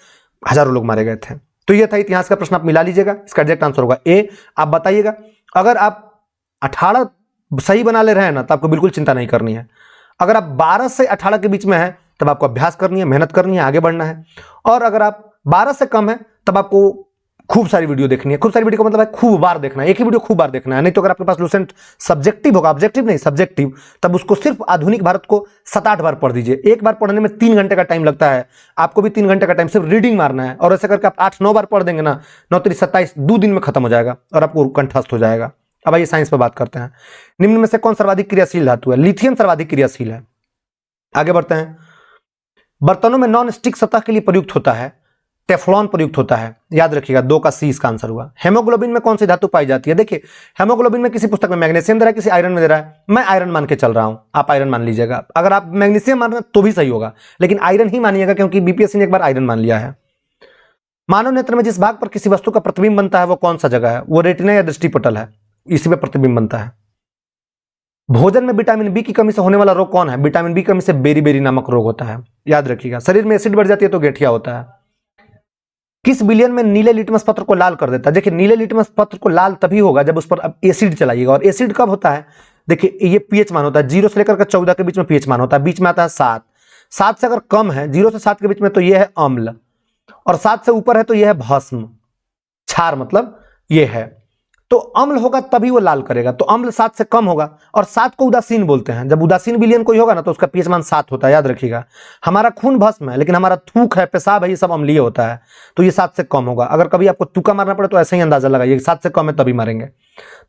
हजारों लोग मारे गए थे। तो ये था इतिहास का प्रश्न, आप मिला लीजिएगा। इसका एग्जैक्ट आंसर होगा ए। आप बताइएगा, अगर आप 18 सही बना ले रहे हैं ना, तो आपको बिल्कुल चिंता नहीं करनी है। अगर आप 12 से 18 के बीच में है, तब आपको अभ्यास करनी है, मेहनत करनी है, आगे बढ़ना है। और अगर आप 12 से कम है, तब आपको खूब सारी वीडियो देखनी है। खूब सारी वीडियो का मतलब है खूब बार देखना है, एक ही वीडियो खूब बार देखना है। नहीं तो अगर आपके पास लूसेंट सब्जेक्टिव होगा, ऑब्जेक्टिव नहीं सब्जेक्टिव, तब उसको सिर्फ आधुनिक भारत को 7-8 बार पढ़ दीजिए। एक बार पढ़ने में 3 घंटे का टाइम लगता है, आपको भी 3 घंटे का टाइम सिर्फ रीडिंग मारना है। और ऐसे करके आप 8-9 बार पढ़ देंगे ना, 9 3 27, 2 दिन में खत्म हो जाएगा और आपको कंठस्थ हो जाएगा। अब आइए साइंस पर बात करते हैं। निम्न में से कौन सर्वाधिक क्रियाशील धातु है? लिथियम सर्वाधिक क्रियाशील है। आगे बढ़ते हैं। बर्तनों में नॉन स्टिक सतह के लिए प्रयुक्त होता है, टेफ्लॉन प्रयुक्त होता है। याद रखिएगा, 2 का सी इसका आंसर हुआ। हेमोग्लोबिन में कौन सी धातु पाई जाती है? देखिए, हेमोग्लोबिन में किसी पुस्तक में मैग्नीशियम दे रहा है, किसी आयरन में दे रहा है। मैं आयरन मान के चल रहा हूं, आप आयरन मान लीजिएगा। अगर आप मैग्नीशियम मान रहे हैं तो भी सही होगा, लेकिन आयरन ही मानिएगा, क्योंकि बीपीएससी ने एक बार आयरन मान लिया है। मानव नेत्र में जिस भाग पर किसी वस्तु का प्रतिबिंब बनता है, वो कौन सा जगह है? वो रेटिना या दृष्टिपटल है, इसी पे प्रतिबिंब बनता है। भोजन में विटामिन बी की कमी से होने वाला रोग कौन है? विटामिन बी की कमी से बेरी नामक रोग होता है। याद रखिएगा, शरीर में एसिड बढ़ जाती है तो गठिया होता है। किस विलयन में नीले लिटमस पत्र को लाल कर देता है? देखिए, नीले लिटमस पत्र को लाल तभी होगा जब उस पर अब एसिड चलाइएगा। और एसिड कब होता है? देखिए, ये पीएच मान होता है, 0 से लेकर 14 के बीच में पीएच मान होता है। बीच में आता है 7 से अगर कम है, 0 से 7 के बीच में, तो यह है अम्ल। और 7 से ऊपर है तो यह है भस्म, क्षार मतलब यह है। तो अम्ल होगा तभी वो लाल करेगा। तो अम्ल 7 से कम होगा, और 7 को उदासीन बोलते हैं। जब उदासीन विलयन कोई होगा ना, तो उसका पीएच मान 7 होता है। याद रखिएगा, हमारा खून भस्म है, लेकिन हमारा थूक है, पेशाब है, ये सब अम्लीय होता है, तो ये 7 से कम होगा। अगर कभी आपको तुक्का मारना पड़े तो ऐसे ही अंदाजा लगाइए, 7 से कम है तभी मारेंगे।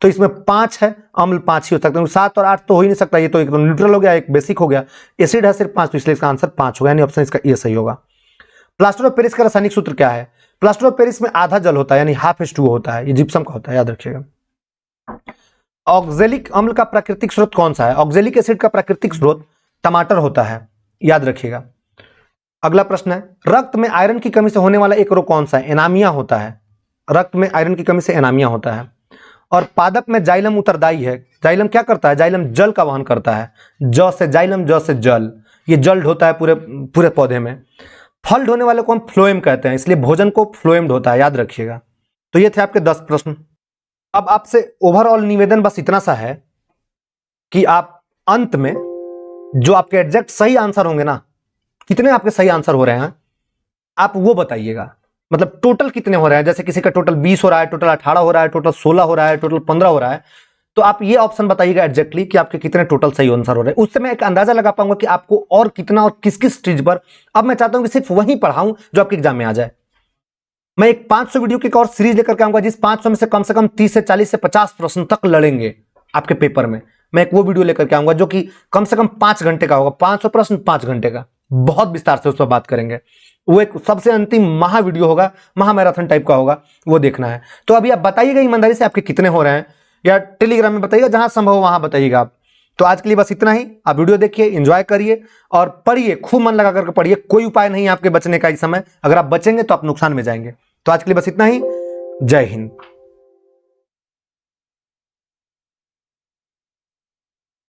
तो इसमें 5 है, अम्ल 5 ही हो सकते हैं। 7 और 8 तो हो ही नहीं सकता, ये तो एक तो न्यूट्रल हो गया, एक बेसिक हो गया। एसिड है सिर्फ 5, तो इसलिए इसका आंसर 5 होगा, यानी ऑप्शन इसका ये सही होगा। प्लास्टर ऑफ पेरिस का रासायनिक सूत्र क्या है? प्लास्टर ऑफ पेरिस में आधा जल होता है, यानी ½ होता है। ये जिप्सम का होता है, याद रखिएगा। ऑक्जेलिक अम्ल का प्राकृतिक स्रोत कौन सा है? ऑक्जेलिक एसिड का प्राकृतिक स्रोत टमाटर होता है, याद रखिएगा। अगला प्रश्न है, रक्त में आयरन की कमी से होने वाला एक रोग कौन सा है? एनामिया होता है। रक्त में आयरन की कमी से एनामिया होता है। और पादप में जाइलम उत्तरदायी है। जाइलम क्या करता है? जाइलम जल का वहन करता है। ज से जाइलम, ज से जल, ये जल ढोता है पूरे पौधे में। फल ढोने वाले को हम फ्लोएम कहते हैं, इसलिए भोजन को फ्लोएम ढोता है, याद रखिएगा। तो ये थे आपके 10 प्रश्न। अब आपसे ओवरऑल निवेदन बस इतना सा है कि आप अंत में जो आपके एग्जैक्ट सही आंसर होंगे ना, कितने आपके सही आंसर हो रहे हैं, आप वो बताइएगा। मतलब टोटल कितने हो रहे हैं, जैसे किसी का टोटल 20 हो रहा है, टोटल 18 हो रहा है, टोटल 16 हो रहा है, टोटल 15 हो रहा है, तो आप ये ऑप्शन बताइएगा एग्जैक्टली कि आपके कितने टोटल सही आंसर हो रहे हैं। उससे मैं एक अंदाजा लगा पाऊंगा कि आपको और कितना और किस किस चीज पर। अब मैं चाहता हूं कि सिर्फ वही पढ़ाऊं जो आपके एग्जाम में आ जाए। मैं एक 500 वीडियो की एक और सीरीज लेकर के आऊंगा, जिस 500 में से कम 30 से 40 से 50 प्रश्न तक लड़ेंगे आपके पेपर में। मैं एक वो वीडियो लेकर के आऊंगा जो कि कम से कम 5 घंटे का होगा। 500 प्रश्न 5 घंटे का, बहुत विस्तार से उस पर बात करेंगे। वो एक सबसे अंतिम महा वीडियो होगा, महामैराथन टाइप का होगा, वो देखना है। तो अभी आप बताइएगा ईमानदारी से आपके कितने हो रहे हैं, या टेलीग्राम में बताइएगा, जहां संभव हो वहां बताइएगा आप। तो आज के लिए बस इतना ही। आप वीडियो देखिए, एंजॉय करिए और पढ़िए, खूब मन लगा करके पढ़िए। कोई उपाय नहीं है आपके बचने का इस समय, अगर आप बचेंगे तो आप नुकसान में जाएंगे। तो आज के लिए बस इतना ही। जय हिंद।